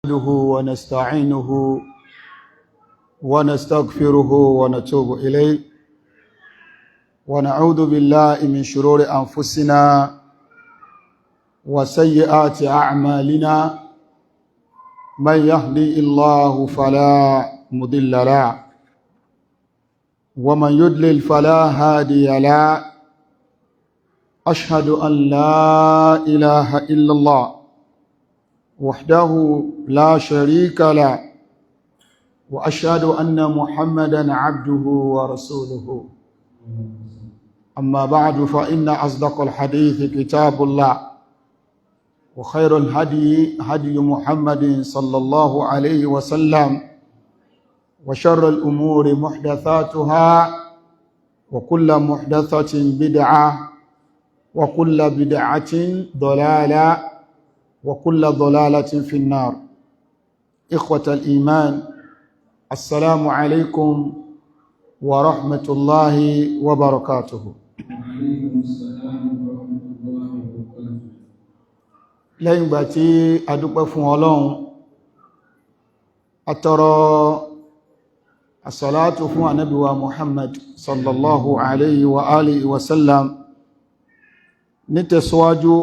نحمده ونستعينه ونستغفره ونتوب إليه ونعوذ بالله من شرور أنفسنا وسيئات أعمالنا من يهدي الله فلا مضل له ومن يضلل فلا هادي له أشهد أن لا إله إلا الله وحده لا شريك له وأشهد أن محمدا عبده ورسوله أما بعد فإن أصدق الحديث كتاب الله وخير الهدي هدي محمد صلى الله عليه وسلم وشر الأمور محدثاتها وكل محدثة بدعة وكل بدعة ضلالة وكل ضلالة في النار. إخوة الإيمان، السلام عليكم ورحمة الله وبركاته. وعليكم السلام ورحمة الله وبركاته. lẹ́yìn ìgbà tí a dúpẹ́ fún Ọlọ́run, a tọrọ as-salatu fún Ànábì wa Muhammad sallallahu alayhi wa alihi wa sallam. Ní tẹ̀síwájú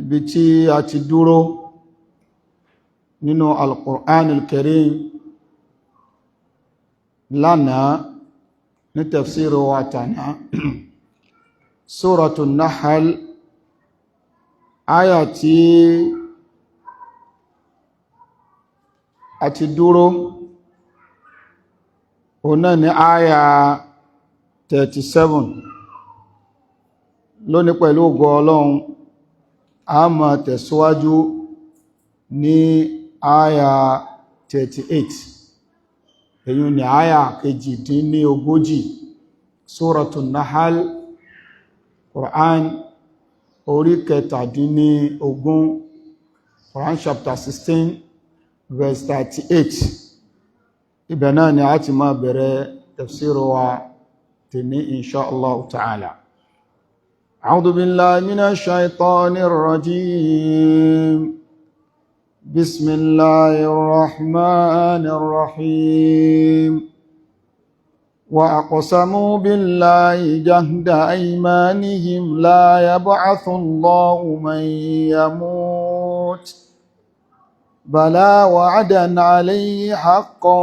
ibi tí a ti dúró nínú al-Qur'an al-Karim lánàá ní tafsir wa tànà Suratun Nahl, àyà tí a ti dúró ọ̀nà ní àyà 37. Lónìí pẹ̀lú ògo Ọlọ́run a máa tẹ̀síwájú ní àyà 38, èyí ni àyà kejìdínlógójì Suratun Nahl, Quran orí kẹtàdínlógún, Quran chapter 16 verse 38. Ibẹ̀ náà ni a ti máa bẹ̀rẹ̀ tafsir wa tèní insha Allah ta'ala. أعوذ بالله من الشيطان الرجيم. بسم الله الرحمن الرحيم. وأقسموا بالله جهد أيمانهم لا يبعث الله من يموت بلى وعدا عليه حقا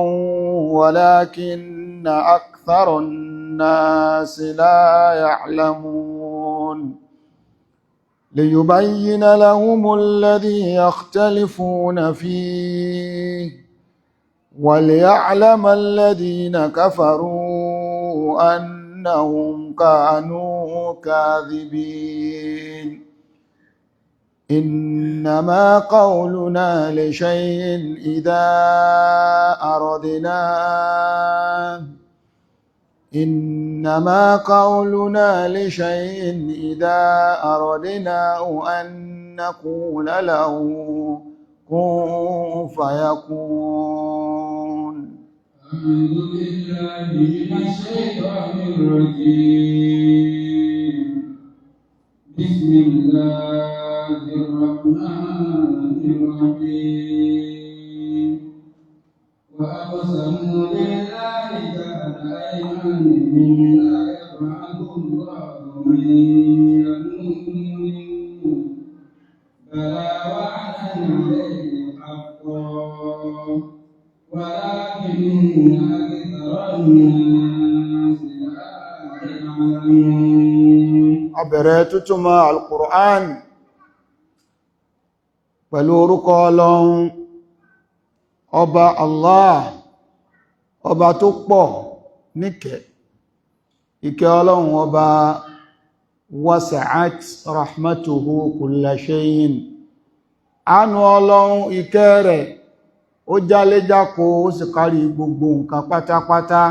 ولكن أكثر الناس لا يعلمون. ليبين لهم الذي يختلفون فيه وليعلم الذين كفروا أنهم كانوا كاذبين. إنما قولنا لشيء إذا أردناه إنما قولنا لشيء إذا أردناه أن نقول له كن فيكون. أعوذ بالله من الشيطان الرجيم. بسم الله الرحمن الرحيم. وأقسموا بالله جهد أيمانهم لا يبعث الله من يموت بلى وعدا عليه حقا ولكن أكثر الناس لا يعلمون. Abẹ̀rẹ̀ tútùmọ̀ al-Qur'an pẹ̀lú orúkọ Ọlọ́run ọba Allah, ọba tó pọ̀ níkẹ́. Ìkẹ́ Ọlọ́run ọba wasa'at rahmatuhu kulla shay'in. Àánú Ọlọ́run, ìkẹ́ rẹ̀ ó jáléjákò, ó sì kárí gbogbo nǹkan pátápátá.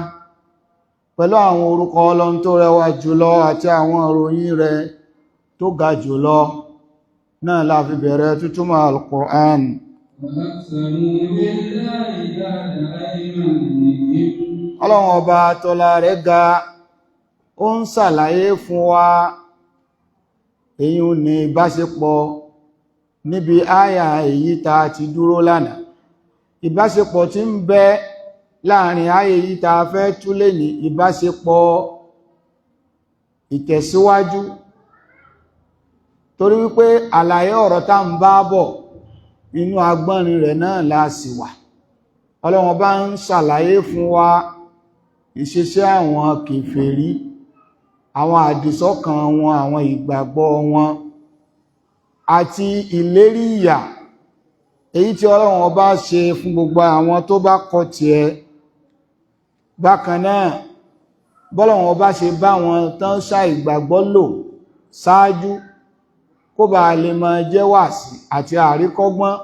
Pẹ̀lú àwọn orúkọ Ọlọ́run tó rẹwà jùlọ àti àwọn ìròyìn rẹ̀ tó ga jùlọ, náà la fi bẹ̀rẹ̀ tútùmọ̀ al-Qur'an. Ọlọ́run ọba tọ́lá rẹ̀ ga, ó ń ṣàlàyé fún wa èyí ò ní ìbáṣepọ̀ níbi àyà èyí tá ti dúró lánàá. Ìbáṣepọ̀ tí ń bẹ láàrin àyà èyí tá fẹ́ tú lónìí, ìbáṣepọ̀ ìtẹ̀síwájú, torí wípé àlàyé ọ̀rọ̀ tá ń bá bọ̀ nínú agbọ́nrin rẹ̀ náà la sì wà. Ọlọ́run bá ń ṣàlàyé fún wa ìṣesẹ́ àwọn kèfèrí, àwọn àdìsọ́kàn wọn, àwọn ìgbàgbọ́ wọn, àti ìlérí ìyà èyí tí Ọlọ́run bá ṣe fún gbogbo àwọn tó bá kọ̀ tiẹ̀. Bákan náà, bọ́lọ́run bá ṣe bá wọn tán ṣàìgbàgbọ́ lò ṣáájú, kó bá lè máa jẹ́ wàásí àti àríkọ́gbọ́n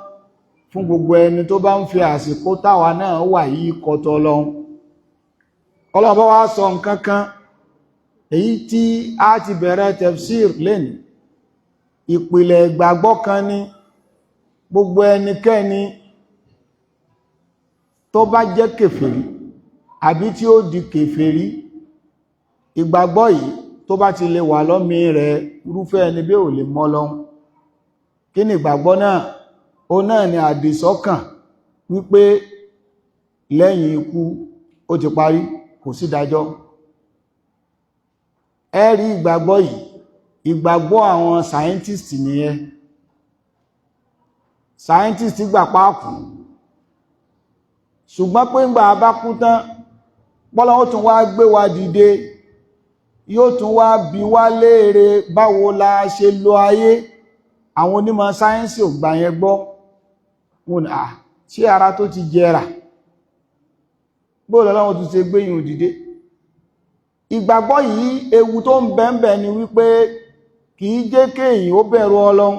fún gbogbo ẹni tó bá ń fi àsìkò táwa náà wà yìí kọtọ Ọlọ́run. Ọlọ́run bá wá sọ nǹkan kan èyí tí a ti bẹ̀rẹ̀ tafsir lẹ́nu. Ìpìlẹ̀ ìgbàgbọ́ kan ní gbogbo ẹnikẹ́ni tó bá jẹ́ kèfèrí àbí tí ó di kèfèrí, ìgbàgbọ́ yìí tó bá ti lè wà lọ́mí rẹ̀, irúfẹ́ ẹni bí ò lè mọ̀ Ọlọ́run. Kí ni ìgbàgbọ́ náà? Ó náà ni àdìsọ́kàn wípé lẹ́yìn ikú ó ti parí, kò sí ìdájọ́. Ẹ rí ìgbàgbọ́ yìí, ìgbàgbọ́ àwọn scientist nìyẹn. Scientist gbà páàkù, ṣùgbọ́n pé ń gbà bá kú tán, Ọlọ́run ó tún wá gbé wa dìde, yóò tún wá bi wá léèrè báwo la ṣe lo ayé. Àwọn onímọ̀ sáyẹ́nsì ò gbà yẹn gbọ́. Wọ́n ní ṣé ara tó ti jẹrà, bóòlù Ọlọ́run tún ṣe gbé yìí dìde. Ìgbàgbọ́ yìí, ewu tó ń bẹ́ẹ̀bẹ̀ ni wípé kìí jẹ́ kéèyàn ó bẹ̀rù Ọlọ́run,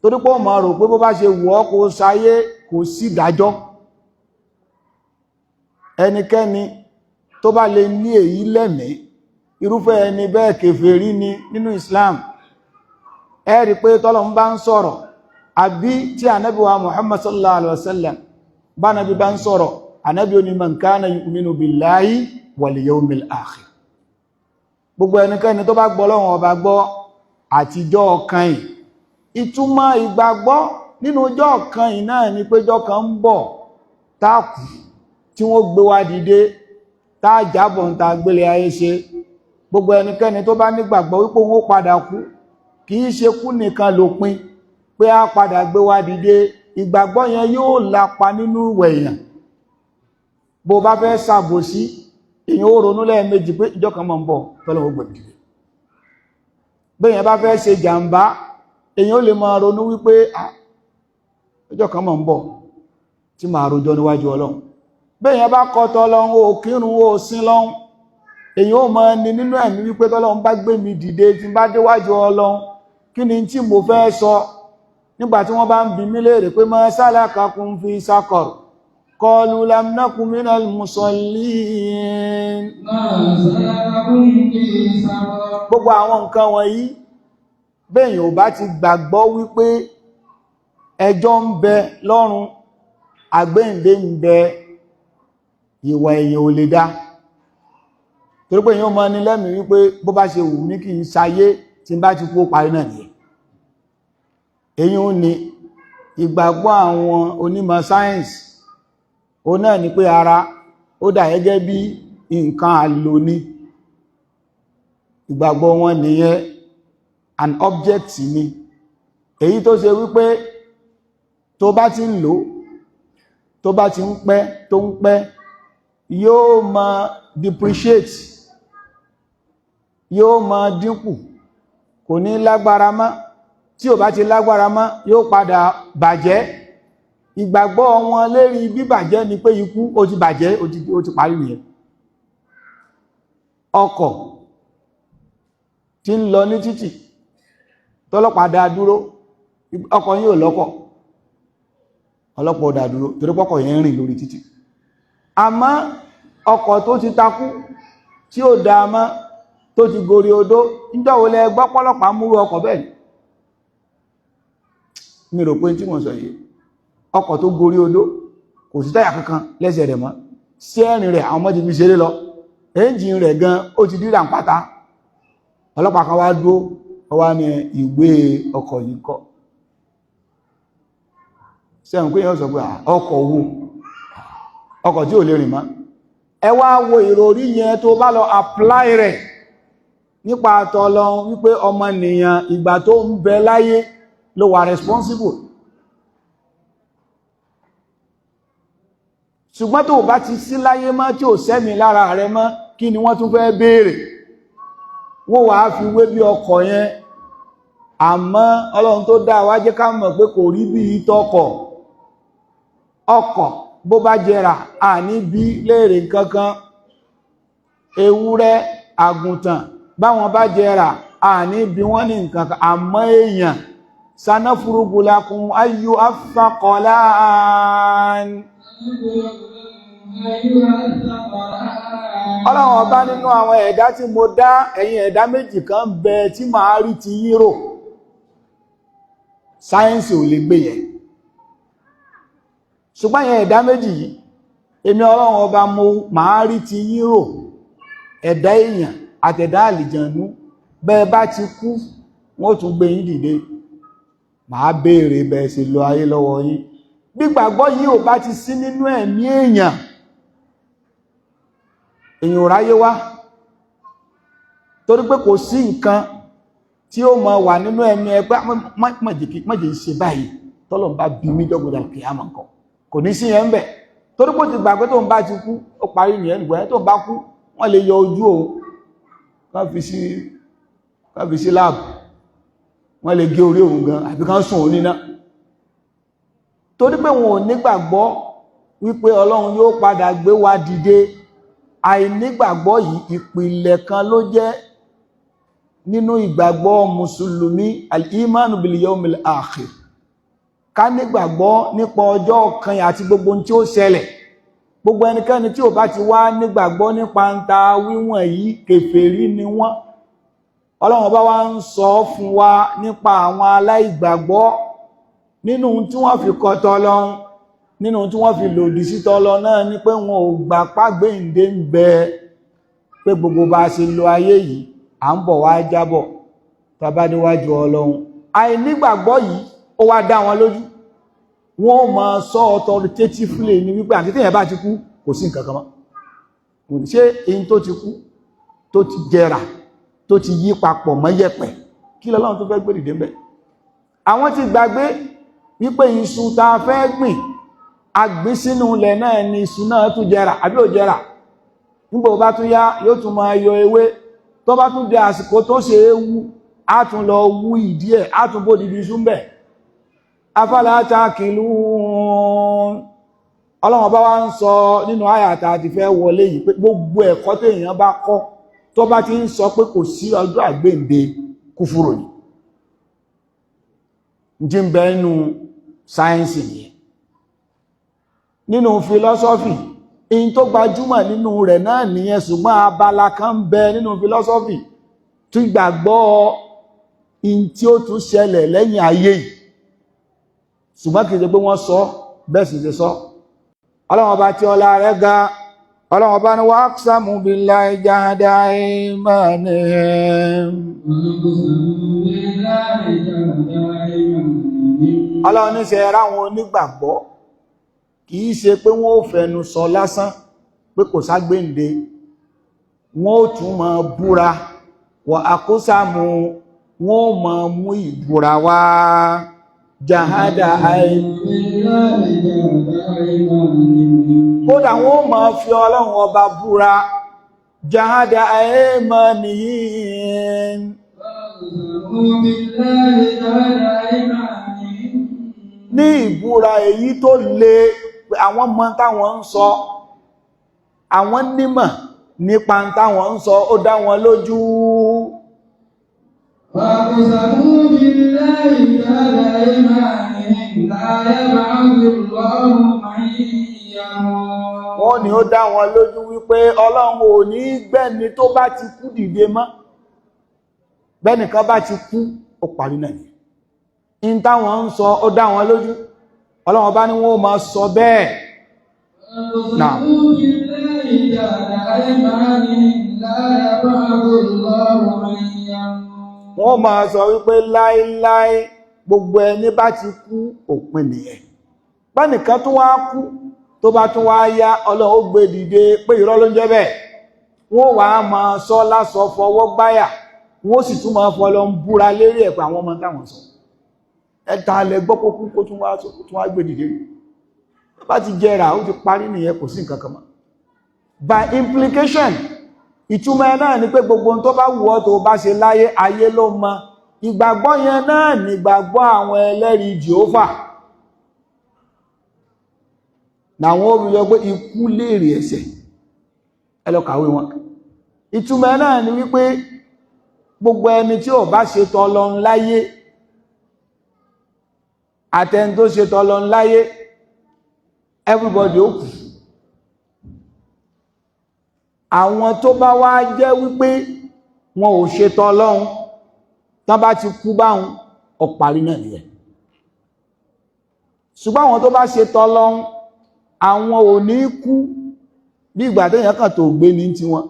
torí pé ó máa rò pé bó bá ṣe wù ọ́ kó sáyé, kò sí ìdájọ́. Ẹnikẹ́ni tó bá lè ní èyí lẹ́mìí, irúfẹ́ ẹni bẹ́ẹ̀ kèfèrí ni nínú Islam. Ẹ rí pé tọ́lọ́run bá ń sọ̀rọ̀, àbí tí ànábì wa Muhammad sallallahu alaihi wasallam bá nábì bá ń sọ̀rọ̀, ànábì ó ní man kana yu'minu billahi wal yawmil akhir. Gbogbo ẹnikẹ́ni tó bá gbọ́ Ọlọ́run ọba gbọ́ àtijọ́ ọ̀kan yìí. Ìtumọ̀ ìgbàgbọ́ nínú ọjọ́ ọ̀kan yìí náà ni pé ọjọ́ kan ń bọ̀ táàkù, tí wọ́n gbé wa dìde, táà jábọ̀ ń ta gbélé ayé ṣe. Gbogbo ẹnikẹ́ni tó bá nígbàgbọ́ wípé wọ́n padà kú, kìí ṣe kú nìkan lópin, pé a padà gbé wa dìde, ìgbàgbọ́ yẹn yóò lapa nínú ìwẹ̀ èèyàn. Bó bá fẹ́ ṣàbòsí, èèyàn ó ronú lẹ́ẹ̀mejì pé ìjọ́ kan máa ń bọ̀ tọ́lọ́run ó gbé mi dìde. Béèyàn bá fẹ́ ṣe jàǹbá, èèyàn ó lè máa ronú wípé ìjọ́ kan máa ń bọ̀ tí màá rojọ́ níwájú Ọlọ́run. Béèyàn bá kọtọ Ọlọ́run, ó kírun, ó sin Ọlọ́run, èèyàn ó máa ní nínú ẹ̀mí wípé tọ́lọ́run bá gbé mi dìde, tí bá déwájú Ọlọ́run, kí ni tí mo fẹ́ sọ? Nígbà tí wọ́n bá ń bi mí léèrè pé ma salakakum fi saqar, qalu lam naku minal musallin. Ma salakakum fi saqar. Gbogbo àwọn nǹkan wọ̀nyí, béèyàn ò bá ti gbàgbọ́ wípé ẹjọ́ ń bẹ lọ́run, àgbéǹde ń bẹ, ìwà èèyàn ò lè dá. Torí pé èèyàn máa ní lẹ́mìí wípé bó bá ṣe wù mí kí n ṣayé, tí n bá ti kú parí náà nìyẹn. Èyí ò ní ìgbàgbọ́ àwọn onímọ̀ sáyẹ́nsì. Ó náà ni pé ara ó dà gẹ́gẹ́ bí nǹkan àlò ní. Ìgbàgbọ́ wọn nìyẹn, an object ni. Èyí tó ṣe wípé tó bá ti ń lò, tó bá ti ń pẹ́, tó ń pẹ́, yóò máa depreciate, yóò máa dínkù, kò ní lágbára mọ́. Tí ò bá ti lágbára mọ́, yóò padà bàjẹ́. Ìgbàgbọ́ wọn lérí bíbàjẹ́ ni pé ikú ó ti bàjẹ́, ó ti parí nìyẹn. Ọkọ̀ tí ń lọ ní títì, tọ́lọ́pàá dá dúró, ọkọ̀ yìí ò lọ́kọ̀, ọlọ́pàá ò dá dúró torí pọ́kọ̀ yẹn rìn lórí títì. Àmọ́ ọkọ̀ tó ti takú, tí ó dá mọ́, tó ti gorí odó, níjọ́ wo lẹ gbọ́ pọ́lọ́pàá múrú ọkọ̀ bẹ́ẹ̀? Mi rò pé tí mo sọ yìí, ọkọ̀ tó gorí odó, kò sí táyà kankan lẹ́sẹ̀ rẹ̀ mọ́, steering rẹ̀ àwọn ọmọ ti fi ṣeré lọ, engine rẹ̀ gan ó ti dírà ń pátá. Ọlọ́pàá kan wá dúró, ó wá ní ìwé ọkọ̀ yìí kọ́. sẹ́wọ̀n pé yẹn sọ pé ọkọ̀ owó ọkọ̀ tí ò lè rìn mọ́. Ẹ wá wo ìròrí yẹn tó bá lọ apply rẹ̀ nípa àtọ̀lọ́run wípé ọmọnìyàn ìgbà tó ń bẹ láyé ló wà responsible. Ṣùgbọ́n tó bá ti sí láyé mọ́ tí ò sẹ́mi lára rẹ mọ́, kí ni wọ́n tún fẹ́ béèrè? Wọ́n wàá fi wé bí ọkọ̀ yẹn. Àmọ́ Ọlọ́run tó dá wa jẹ́ ká mọ̀ pé kò rí bí ìtọ́kọ̀. Ọkọ̀ bó bá jẹrà àní bí léèrè kankan. Ewúrẹ́, àgùntàn báwọn bá jẹrà àní bí wọ́n ní nǹkankan. Àmọ́ èèyàn sanafrugu lakum ayyu athqalan. Ọlọ́run ọba nínú àwọn ẹ̀dá tí mo dá, ẹ̀yin ẹ̀dá méjì kan bẹ tí màá rí ti yín rò. Sáyẹ́nsì ò lè gbé yẹn. Ṣùgbọ́n ẹ̀yin ẹ̀dá méjì yìí, èmi Ọlọ́run ọba màá rí ti yín rò. Ẹ̀dá èèyàn àtẹ̀dá àlìjànú, bẹ́ẹ̀ bá ti kú wọ́n tún gbé yín dìde. Màá béèrè bẹ́ẹ̀ ṣe lọ ayé lọ́wọ́ yín. Gbígbàgbọ́ yìí ò bá ti sí nínú ẹ̀mí èèyàn ò ráyé wá. Torí pé kò sí nǹkan tí ó mọ wà nínú ẹ̀mí ẹgbẹ́ mọ̀jẹ̀ ṣe báyìí tọ́lọ̀ bá bí mí dọ́gbọ̀dà kìyàmọ̀ nǹkan kò ní sí yẹn ń bẹ̀. Torí pé ó ti gbà pé tó ń bá ti kú ó parí nìyẹn, ìgbà tó ń bá kú wọ́n lè yọ ojú òun kán fi sí láàbù, wọ́n lè gé orí òun gan àbí kán sùn òun níná. Torí pé wọn ò nígbàgbọ́ wípé Ọlọ́run yóò padà gbé wa dìde. Àìnígbàgbọ́ yìí ìpìlẹ̀ kan ló jẹ́ nínú ìgbàgbọ́ mùsùlùmí, al-imanu bil yawmil akhir. Ká nígbàgbọ́ nípa ọjọ́ kan àti gbogbo tí ó ṣẹlẹ̀. Gbogbo ẹnikẹ́ni tí ò bá ti wá nígbàgbọ́ nípa ń ta wíwọ̀n yìí, kèfèrí ni wọ́n. Ọlọ́run bá wá ń sọ fún wa nípa àwọn aláìgbàgbọ́ nínú tí wọ́n fi kọ̀ t'Ọlọ́run, nínú tí wọ́n fi lòdì sí t'Ọlọ́run náà ni pé wọn ò gbà pàgbéǹde ń bẹ, pé gbogbo bá ṣe lo ayé yìí à ń bọ̀ wá jábọ̀ tá bá déwájú Ọlọ́run. Àìnígbàgbọ́ yìí ó wá dá wọn lójú. Wọ́n máa sọ authoritatively ní wípé àti téèyàn bá ti kú kò sí nǹkan kan mọ́. Ṣé èyí tó ti kú tó ti jẹrà tó ti yí papọ̀ mọ́ yẹ̀pẹ̀ kí l'Ọlọ́run tó fẹ́ gbé dìde ńbẹ̀? Àwọn ti gbàgbé wípé iṣu tá a fẹ́ gbìn agbín sínú ilẹ̀ náà ni iṣu náà tún jẹrà àbí ò jẹrà. Nígbà bá tún yá yóò tún máa yọ ewé, tó bá tún di àsìkò tó ṣe é wú á tún lọ wú ìdí ẹ̀ á tún bó dìdí iṣu ńbẹ̀. Afala ta'qilun. Ọlọ́run bá wá ń sọ nínú àyàtà àti fẹ́ wọlé yìí pé gbogbo ẹ̀kọ́ téèyàn bá kọ́ tó bá ti ń sọ pé kò sí ọjọ́ àgbéǹde kúfúrò ni. Jí ń bẹ nínú sáyẹ́nsì yẹn. Nínú philosophy, in tó gbajúmọ̀ nínú rẹ̀ náà nìyẹn, ṣùgbọ́n abala kan ń bẹ nínú philosophy tí gbàgbọ́ in tí ó tún ṣẹlẹ̀ lẹ́yìn ayé yìí. Ṣùgbọ́n kìí ṣe pé wọ́n sọ bẹ́ẹ̀ sì ṣe sọ. Ọlọ́run ọba tí ọlá rẹ̀ ga, Ọlọ́run ọba ní wa aqsamu billahi jahda aymanihim. Ọlọ́run ní ṣe ráwọn onígbàgbọ́ kìí ṣe pé wọ́n ò fẹnu sọ lásán pé kò ságbéǹde, wọ́n ò tún máa búra, wa aqsamu wọ́n ò máa mú ìbúra wá. Jahada kódà wọ́n máa fi Ọlọ́run ọba búra. Jahada aymanihim. Ní ìbúra èyí tó le pé àwọn mọ̀ táwọn ń sọ, àwọn nímọ̀ nípa táwọn ń sọ, ó dá wọn lójú. وَأَقْسَمُوا بِاللَّهِ جَهْدَ أَيْمَانِهِمْ لَا يَبْعَثُ اللَّهُ مَن يَمُوتُ. Wọ́n ní ó dá wọn lójú wípé Ọlọ́run ò ní gbẹ́ni tó bá ti kú dìde mọ́. Bẹ́nìkan bá ti kú ó parí náà ni. In táwọn ń sọ ó dá wọn lójú. Ọlọ́run bá ní wọ́n máa sọ bẹ́ẹ̀. وَأَقْسَمُوا بِاللَّهِ جَهْدَ أَيْمَانِهِمْ لَا يَبْعَثُ اللَّهُ مَن يَمُوتُ. Wọ́n máa sọ wípé láíláí gbogbo ẹni bá ti kú òpin nìyẹn. pẹ́nìkan tún wá kú tó bá tún wá yá Ọlọ́run ó gbé dìde pé irọ́ ló ń jẹ́ bẹ́ẹ̀ wọ́n wà á máa sọ lásọ fọwọ́ gbáyà wọ́n sì tún máa fọlọ́ ń búra lérí ẹ̀pẹ́ àwọn ọmọ táwọn sọ ẹ̀ta alẹ́ gbọ́ kó tún wá gbé dìde bá ti jẹrà ó ti parí nìyẹn kò sí nǹkan kan mọ́ by implication ìtumọ̀ náà ni pé gbogbo ohun tó bá wù ọ́ tó bá ṣe láyé ayé ló mọ ìgbàgbọ́ yẹn náà ni ìgbàgbọ́ àwọn ẹlẹ́rìí Jèhófà làwọn obìnrin pé ikú léèrè ẹ̀ṣẹ̀ ẹ lọ kàwé wọn ìtumọ̀ náà ni wípé gbogbo ẹni tí ò bá ṣe tọ́lọ́run láyé àtẹni tó ṣe tọ́lọ́run láyé everybody ó kù àwọn tó bá wá jẹ́ wípé wọn ò ṣe tọ́lọ́run tán bá ti kú báhùn ọparí náà nìyẹn ṣùgbọ́n àwọn tó bá ṣe tọ́lọ́run àwọn ò ní kú bí ìgbà téèyàn kàn tó gbé ní tiwọn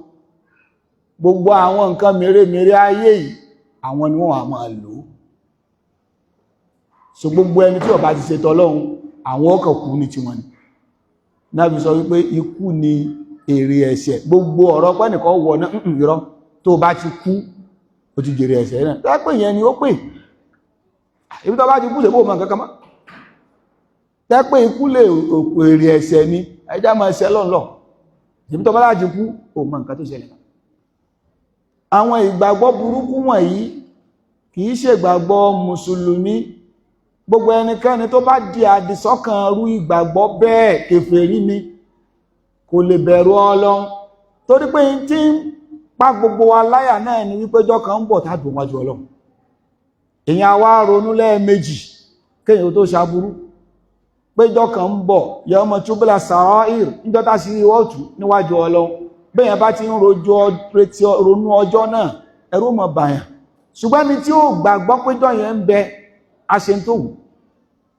gbogbo àwọn nǹkan mèremère ayé yìí àwọn ni wọ́n wà máa lò so gbogbo ẹni tí ó bá ti ṣe tọ́lọ́run àwọn ọkàn kú ní tiwọn ni náà fi sọ wípé ikú ni èrè ẹ̀ṣẹ̀ gbogbo ọ̀rọ̀ pẹ́nìkan wọ̀ náà irọ́ tó bá ti kú ó ti jèrè ẹ̀ṣẹ̀ náà tẹ́pẹ́ yẹn ni ó pè ibi tó bá ti kú ṣèbó mọ̀ kankan mọ́ tẹ́pẹ́ ikú lè èrè ẹ̀ṣẹ̀ ni ẹjá máa ṣẹ lọ́nlọ́ ibi tó bá ti kú ó mọ̀ nǹkan tó ṣẹlẹ̀ àwọn ìgbàgbọ́ burúkú wọ̀nyí kìí ṣe ìgbàgbọ́ mùsùlùmí gbogbo ẹnikẹ́ni tó bá di àdìsọ́kàn rú ìgbàgbọ́ bẹ́ẹ̀ kèfèrí ni kò lè bẹ̀rù Ọlọ́run torí pé tí ń pa gbogbo wa láyà náà ni wípé ọjọ́ kan ń bọ̀ tàbí wájú Ọlọ́run èyàn wá ronú lẹ́ẹ̀mejì kéèyàn tó ṣaburú péjọ́ kan ń bọ̀ yawma tubla sarair níjọ́ta sí rí wọ́ọ̀tù níwájú Ọlọ́run bẹ́yàn bá ti ń ronú ọjọ́ náà ẹ̀rù mọ̀ bàyàn ṣùgbọ́n mi tí ó gbàgbọ́ péjọ́ yẹn ń bẹ aṣentóhù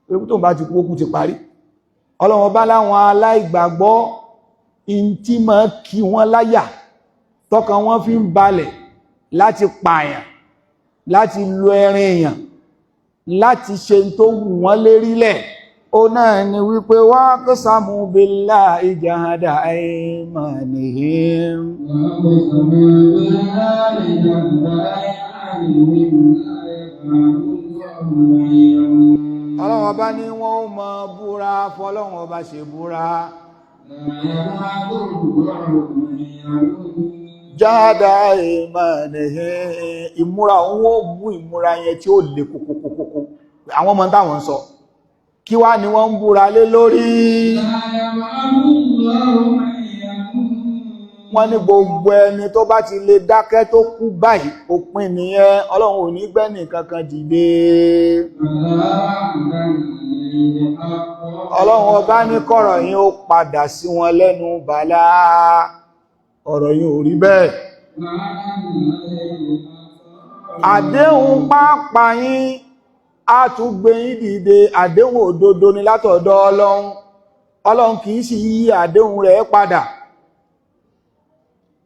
erékú tó bá ti kú ókú ti parí Ọlọ́run bá láwọn aláìgbàgbọ́ in tí ma kí wọ́n láyà tọ́kàn wọ́n fi ń balẹ̀ láti pààyàn láti lo ẹrin èèyàn láti ṣe tó wù wọ́n lérílẹ̀ ó náà ni wípé wá qasamu billahi jahada aymanihim Ọlọ́run ọba ní wọ́n ó mọ búra fọ́lọ́run ọba ṣe búra jáàdá ìmọ̀nìyàn ìmúra òun ó mú ìmúra yẹn tí ó lè kòkòkòkò àwọn ọmọ táwọn ń sọ kí wá ni wọ́n ń búra lé lórí wọ́n ní gbogbo ẹni tó bá ti lè dákẹ́ tó kú báyìí òpin nìyẹn Ọlọ́run ò ní gbẹ́nì kankan dìde Ọlọ́run ọba ní kọ̀rọ̀ yín ó padà sí wọn lẹ́nu bàlá ọ̀rọ̀ yín ò rí bẹ́ẹ̀ àdéhùn pápá yín á tún gbé yín dìde àdéhùn òdodo ni látọ̀dọ̀ Ọlọ́run kìí sì yí àdéhùn rẹ̀ padà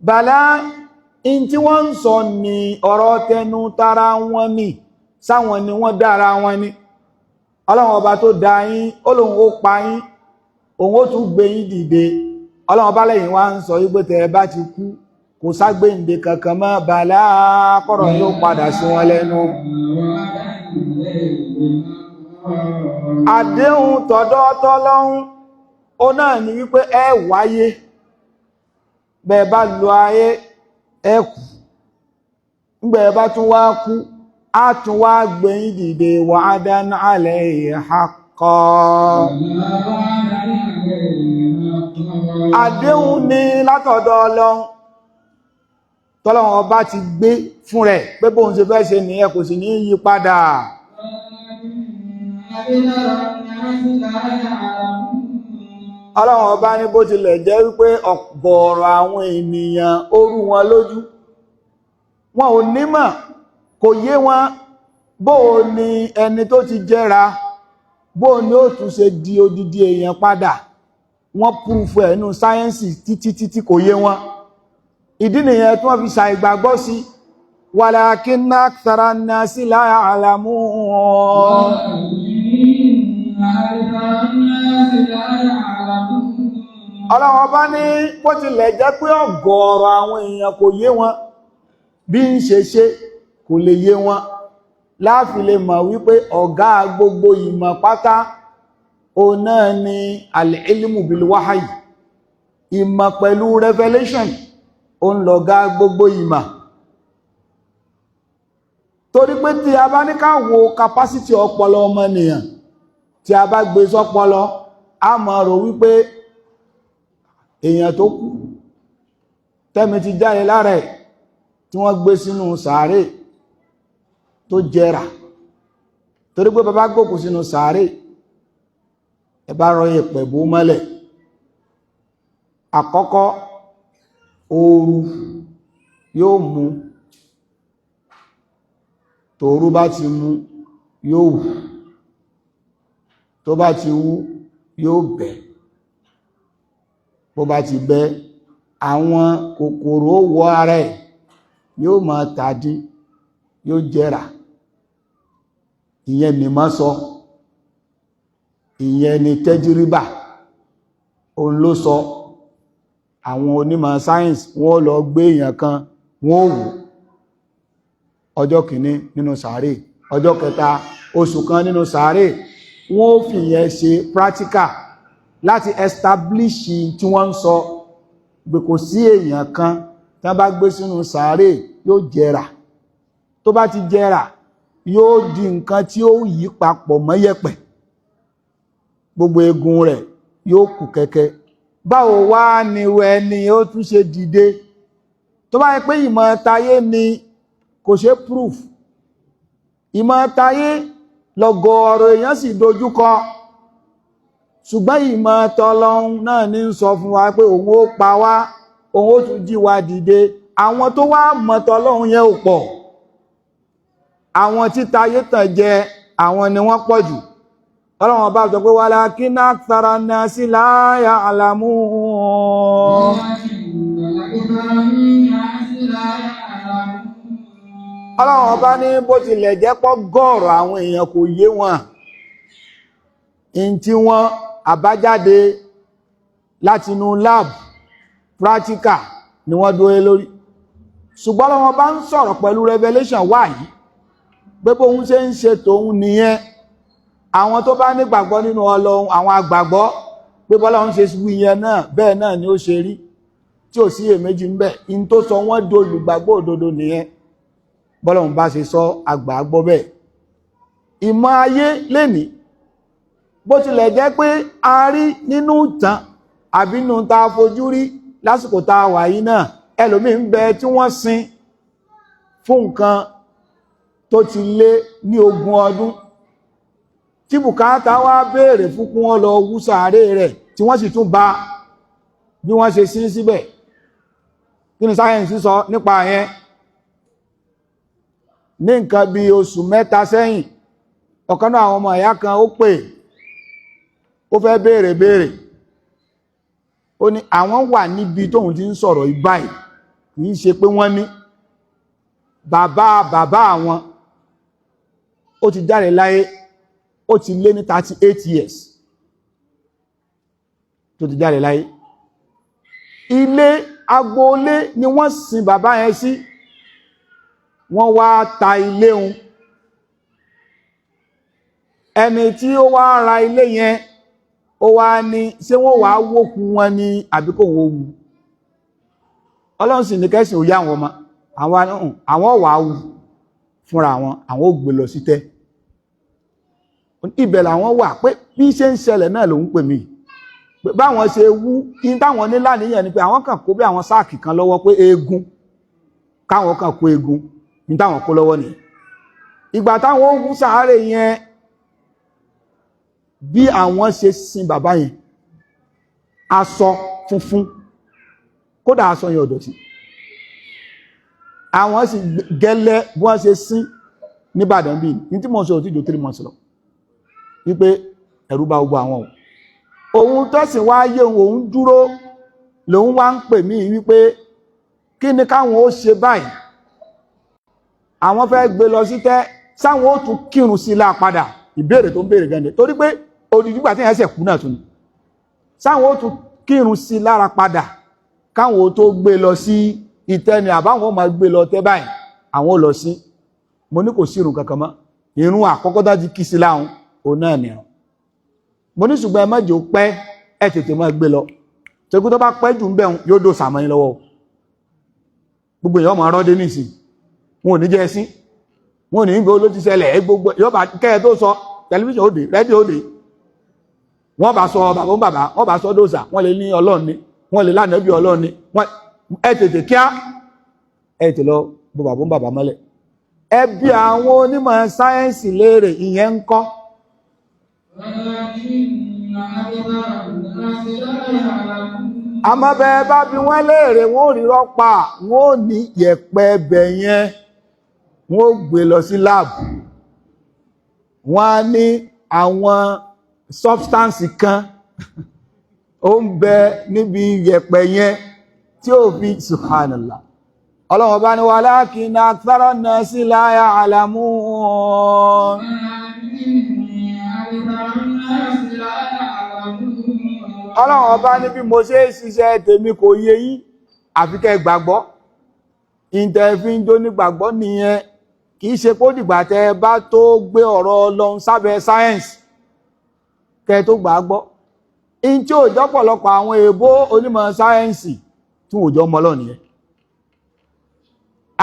bàlá in tí wọ́n ń sọ ní ọ̀rọ̀ tẹnu tara wọn ni sáwọn ni wọ́n dára wọn ni Ọlọ́run ọba tó dá yín Ọlọ́run ó pa yín òun ó tún gbé yín dìde Ọlọ́run ọba lẹ́yìn wá ń sọ wípé tẹ́ bá ti kú kò ságbéǹde kankan mọ́ bàlá kọ̀rọ̀ yóò padà sí wọn lẹ́nu àdéhùn tọ̀dọ̀ t'Ọlọ́run ó náà ni wípé ẹ wáyé bẹ́ẹ̀ bá lo ayé ẹ kú ńgbẹ̀ bá tún wá kú á tún wá gbé yín dìde wa'adan alayhi haqqan àdéhùn ní látọ̀dọ̀ Ọlọ́run tọ́lọ́run ọba ti gbé fún rẹ̀ pé bóun ṣe fẹ́ ṣe nìyẹn kò sì ní yí padà Ọlọ́run ọba ní bó tilẹ̀ jẹ́ wípé ọ̀gọ̀ọ̀rọ̀ àwọn ènìyàn ó rú wọn lójú wọn ò nímọ̀ kò yé wọn bóò ni ẹni tó ti jẹ́ra bóò ni ó tún ṣe di odidi èèyàn padà wọ́n púrúfù ẹ̀nú sáyẹ́nsì títí kò yé wọn ìdí nìyẹn tí wọ́n fi ṣàìgbàgbọ́ sí walakinna akthara an-nasi la ya'lamun Ọlọ́run Ọba ní bó tilẹ̀ jẹ́ pé ọ̀gọ̀ọ̀rọ̀ àwọn èèyàn kò yé wọn bí ń ṣe kò lè yé wọn láàfi lè mọ̀ wípé ọ̀gá gbogbo ìmọ̀ pátá o náà ni al-ilmu bil wahyi, ìmọ̀ pẹ̀lú revelation o ń lọ̀gá gbogbo ìmọ̀. Torí pé tí a bá ní ká wo capacity ọpọlọ ọmọnìyàn, tí a bá gbé sọpọlọ a máa rò wípé èèyàn tó kú tẹ́mi ti jáde lára ẹ̀ tí wọ́n gbé sínú sàárè tó jẹrà. Torí pé bàbá gbòkú sínú sàárè ẹ bá rọ yẹ̀pẹ̀ bò mọ́lẹ̀, àkọ́kọ́ ooru yóò mú, tòru bá ti mú yóò wù, tó bá ti wú yóò bẹ́, bó bá ti bẹ́ àwọn kòkòrò wọ ara ẹ̀ yóò máa tàdí, yóò jẹrà. Ìyẹn ni má sọ, ìyẹn ni tẹ́jìríbà òun ló sọ. Àwọn onímọ̀ sáyẹ́nsì wọ́n lọ gbé èèyàn kan wọ́n wò ọjọ́ kìíní nínú sàárè, ọjọ́ kẹta, oṣù kan nínú sàárè, wọ́n fi yẹn ṣe practical láti establish tí wọ́n ń sọ pé kò sí èèyàn kan tí wọ́n bá gbé sínú sàárè yóò jẹrà. Tó bá ti jẹrà yóò di nǹkan tí ó yí papọ̀ mọ́ yẹ̀pẹ̀, gbogbo egun rẹ̀ yóò kù kẹ́kẹ́. Báwo wá ni ẹni ó tún ṣe dìde? Tó bá yẹ pé ìmọ̀ tayé ni kò ṣe proof, ìmọ̀ tayé lọ́gọ̀ọ̀rọ̀ èèyàn sì dojúkọ, ṣùgbọ́n ìmọ̀ tọlọ́hun náà ní ń sọ fún wa pé òun ó pa wá, òun ó tún jí wa dìde. Àwọn tó wá mọ̀ tọlọ́hun yẹn ò pọ̀, àwọn tí tayé tàn jẹ àwọn ni wọ́n pọ̀ jù. Ọlọ́run bá sọ pé walakinna akthara nnasi la ya'lamun. Ọlọ́run ọba ní bó tilẹ̀ jẹ́ pọ́ gọ́ọ̀rọ̀ àwọn èèyàn kò yé wọn in tí wọ́n àbájáde látinú lab practical ni wọ́n dúró lórí. Ṣùgbọ́n Ọlọ́run bá ń sọ̀rọ̀ pẹ̀lú revelation wáyìí pé bóun ṣe ń ṣe tòun nìyẹn. Àwọn tó bá nígbàgbọ́ nínú Ọlọ́run, àwọn àgbàgbọ́ pé bọ́lọ́run ṣe wí yẹn náà bẹ́ẹ̀ náà ni ó ṣe rí, tí ò sí èméjì ń bẹ. In tó sọ wọ́n di olùgbàgbọ́ òdodo nìyẹn, bọ́lọ́run bá ṣe sọ àgbàgbọ́ bẹ́ẹ̀. Ìmọ̀ ayé lénìí bó tilẹ̀ jẹ́ pé a rí nínú ìtàn àbí nínú ta fojú rí lásìkò ta wà yìí náà, ẹlòmíì ń bẹ tí wọ́n sin fún nǹkan tó ti lé ní 20 ọdún, tí bùkátà wá béèrè fún kí wọ́n lọ wú sàárè rẹ̀ tí wọ́n sì tún bá bí wọ́n ṣe sin síbẹ̀. Kí ni sáyẹ̀nsì sọ nípa yẹn? Ní nǹkan bí oṣù 3 sẹ́yìn, ọ̀kan náà àwọn ọmọ ìyá kan ó pè, ó fẹ́ béèrè, ó ní àwọn wà níbi tóun ti ń sọ̀rọ̀ ìbáyìí, kìí ṣe pé wọ́n ní bàbá àwọn ó ti jáde láyé, ó ti lé ní 38 years tó ti jáde láyé. Ilé agboolé ni wọ́n sin bàbá yẹn sí, wọ́n wá ta ilé un. Ẹni tí ó wá ra ilé yẹn ó wá ní ṣé wọ́n wá wókú wọn ní àbíkò wọn wù. Ọlọ́run sì ní kẹ́sìn ó yá àwọn ọmọ, àwọn wà wù fúnra wọn, àwọn ò gbé lọ sí tẹ́. Ibẹ̀ làwọn wà pé bí ṣe ń ṣẹlẹ̀ náà lòun pè mí, pé báwọn ṣe wú in táwọn ní láníyàn ni pé àwọn kàn kó bí àwọn sáàkì kan lọ́wọ́ pé eégún, káwọn kàn kó eégún ní táwọn kó lọ́wọ́ nìyẹn. Ìgbà táwọn ó wú sàárè yẹn, bí àwọn ṣe sin bàbá yẹn, aṣọ funfun, kódà aṣọ yẹn ò dọ̀tí, àwọn sì gẹ́lẹ́ bí wọ́n ṣe sin níbàdàn bí ní tí mo sọ òtí jò 3 months lọ, wípé ẹ̀rù bá gbogbo àwọn òun tó sì wá yé òun dúró lòun wá ń pè mí wípé kí ni káwọn ó ṣe báyìí, àwọn fẹ́ gbé lọ sí tẹ́ sáwọn ó tún kírun sí lá padà. Ìbéèrè tó ń béèrè gẹ́gẹ́ torí pé odìdígbà tí yẹn ṣẹ̀ kú náà tún sáwọn ó tún kírun sí lára padà káwọn ó tó gbé lọ sí ìtẹ́ ni àbáwọn máa gbé lọ tẹ́ báyìí àwọn ó lọ sí mo ní kò sí ìrun kankan mọ́ ìrun àkọ́kọ́ dájú kí sí láhùn òun náà nìyẹn mo ní ṣùgbọ́n ẹ má jẹ́ ó pẹ́ ẹ tètè máa gbé lọ tẹ́kú tó bá pẹ́ jù ń bẹ̀ yóò dò sàmọ́yìn lọ́wọ́ gbogbo èèyàn máa rọ́dé nìsín wọn ò ní jẹ́ sí wọn ò ní gbé olóti ṣẹlẹ̀ gbogbo yóò bá kẹ́ẹ̀ tó sọ tẹlifíṣàn òde rẹ́díò òde wọ́n bá sọ bàbá wọ́n bá sọ dòsà wọ́n lè ní ọlọ́run ní wọ́n lè lánàá bí ọlọ́run ní ẹ tètè kíá ẹ tètè lọ bó bàbá mọ́lẹ̀ ẹ bí àwọn onímọ̀ sáyẹ́ǹsì léèrè ìyẹn ń kọ́ àmọ́ bẹ́ẹ̀ bá bí wọ́n léèrè wọ́n ò rí rọ́pà wọ́n ò ní yẹ̀pẹ̀ ẹbẹ̀ yẹn wọ́n ò gbé lọ sí láàbù wọ́n á ní àwọn substance kan ó ń bẹ níbi yẹ̀pẹ̀ yẹn tí ó fi subhanallah ọlọ́wọ́ bá ní walakinna akthara an-nasi la ya'lamun ọlọ́wọ́ bá ní bí mo ṣe ṣiṣẹ́ tèmi kò yé yín àfi kẹ́ gbàgbọ́ ìntẹ̀fín jó ní gbàgbọ́ nìyẹn kìí ṣe kó dìgbà tẹ́ bá tó gbé ọ̀rọ̀ Ọlọ́run sábẹ́ sáyẹ́ǹsì kẹ́ tó gbàgbọ́ in tí ò jọ́pọ̀lọpọ̀ àwọn èèbó onímọ̀ sáyẹ́ǹsì tún ò jọ mọ́lọ́ nìyẹn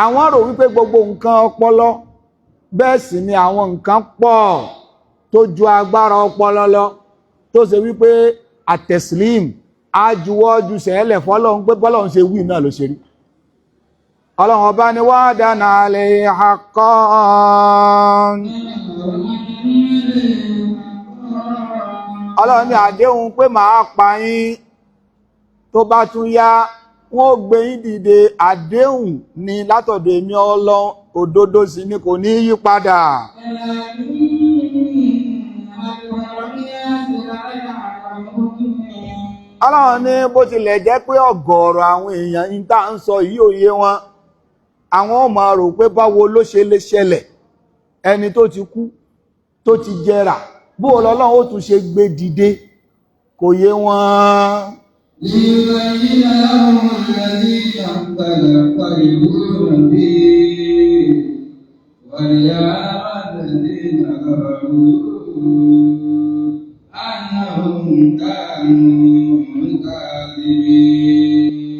àwọn rò wípé gbogbo nǹkan ọpọlọ bẹ́ẹ̀ sì ni àwọn nǹkan pọ̀ tó ju agbára ọpọlọ lọ tó ṣe wípé àtẹ̀sílìm ájúwọ́jú sẹ́ẹ̀lẹ̀ fọ́lọ́run pé bọ́lọ́run ṣe wí náà ló ṣe rí ọlọ́run ọba ni wa'dan alayhi haqqan ọlọ́run ní àdéhùn pé màá pa yín tó bá tún yá wọ́n ó gbé yín dìde àdéhùn ni látọ̀dọ̀ èmi ọlọ́run òdodo sì ni kò ní yí padà ọlọ́run ní bó tilẹ̀ jẹ́ pé ọ̀gọ̀ọ̀rọ̀ àwọn èèyàn ń tá ń sọ yìí òye wọn àwọn ò máa rò pé báwo ló ṣe lè ṣẹlẹ̀ ẹni tó ti kú tó ti jẹrà bó lọ́lọ́run ó tún ṣe gbé dìde kò yé wọn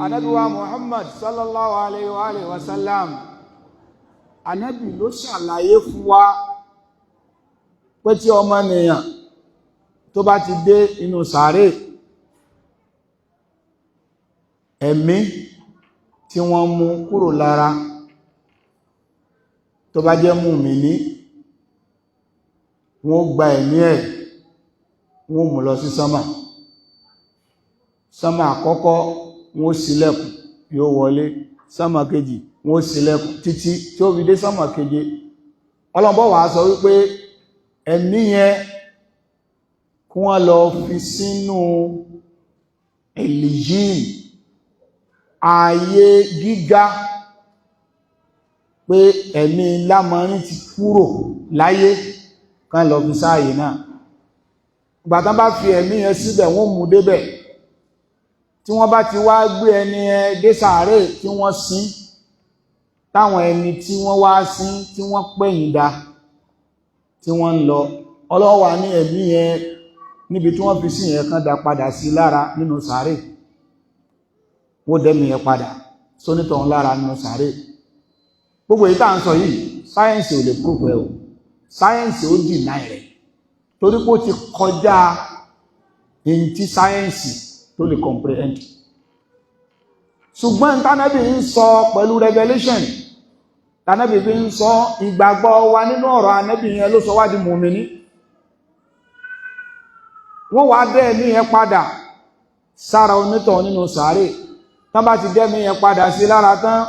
Ànábì wa Muhammad sallallahu alaihi wa sallam Ànábì ló ṣàlàyé fún wa pé tí ọmọnìyàn tó bá ti dé inú sàárè ẹ̀mí tí wọ́n mú kúrò lára tó bá jẹ́ mùmínì wọ́n gba ẹ̀mí ẹ̀ wọ́n mú lọ sí sánmà sánmà àkọ́kọ́ wọ́n ṣílẹ̀kùn yóò wọlé sánmà kejì wọ́n ṣílẹ̀kùn títí tí ó fi dé sánmà keje ọlọ́bọ̀ wà sọ wípé ẹ̀mí yẹn kí wọ́n lọ fi sínú èlìyìn ààyè gíga pé ẹ̀mí lámọrin ti kúrò láyé kan lọ fi sáàyè náà gbàtán bá fi ẹ̀mí yẹn síbẹ̀ wọ́n mú débẹ̀ tí wọ́n bá ti wá gbé ẹni ẹ dé sàárè tí wọ́n sin táwọn ẹni tí wọ́n wá sin tí wọ́n pẹ̀yìn dá tí wọ́n ń lọ ọlọ́wà ní ẹ̀mí yẹn níbi tí wọ́n fi sí yẹn kan dá padà sí lára nínú sàárè wọ́n dẹ́mi yẹn padà sónítọ̀ lára nínú sàárè gbogbo èyí tá à ń sọ yìí sáyẹ́ǹsì ò lè prove ẹ̀ o sáyẹ́ǹsì ó deny rẹ̀ torí pé ó ti kọjá èyí tí sáyẹ́ǹsì tó lè comprehend ṣùgbọ́n tánàbí ń sọ pẹ̀lú revelation tánàbí fi ń sọ ìgbàgbọ́ wa nínú ọ̀rọ̀ ànábì yẹn ló sọ wá di mùmínì wọ́n wá bẹ́ẹ̀ ní yẹn padà sára onítọ̀ nínú sàárè tán bá ti dẹ́mi yẹn padà sí lára tán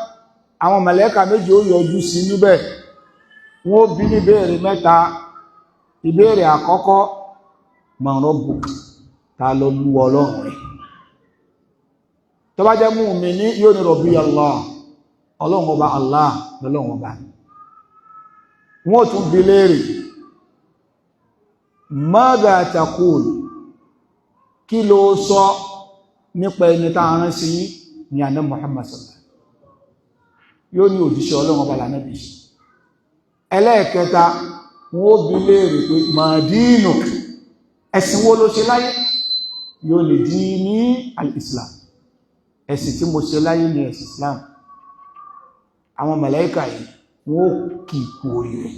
àwọn mẹ̀lẹ́kà méjì ó yọjú sí níbẹ̀ wọ́n bí ní ìbéèrè mẹ́ta ìbéèrè àkọ́kọ́ man rabbuk ta ló lú ọlọ́run rẹ̀ tó bá jẹ́ mùmínì yóò ní Rabbi Allah ọlọ́run ọba Allah lọ́lọ́run ọba wọ́n tún bi léèrè madha taqul, kí ló sọ nípa ẹni tá a rán sí ní ànábì Muhammad sallallahu alaihi wasallam, yóò ní òjíṣẹ́ Ọlọ́run ọba lànábì. ẹlẹ́ẹ̀kẹta wọ́n bi léèrè pé màdínù, ẹ̀sìn wo ló ṣe láyé, yóò lè dí ní al-Islam, ẹ̀sìn tí mo ṣe láyé ní ẹ̀sìn Islam. àwọn màláíkà yìí wọ́n kì í kú oríire.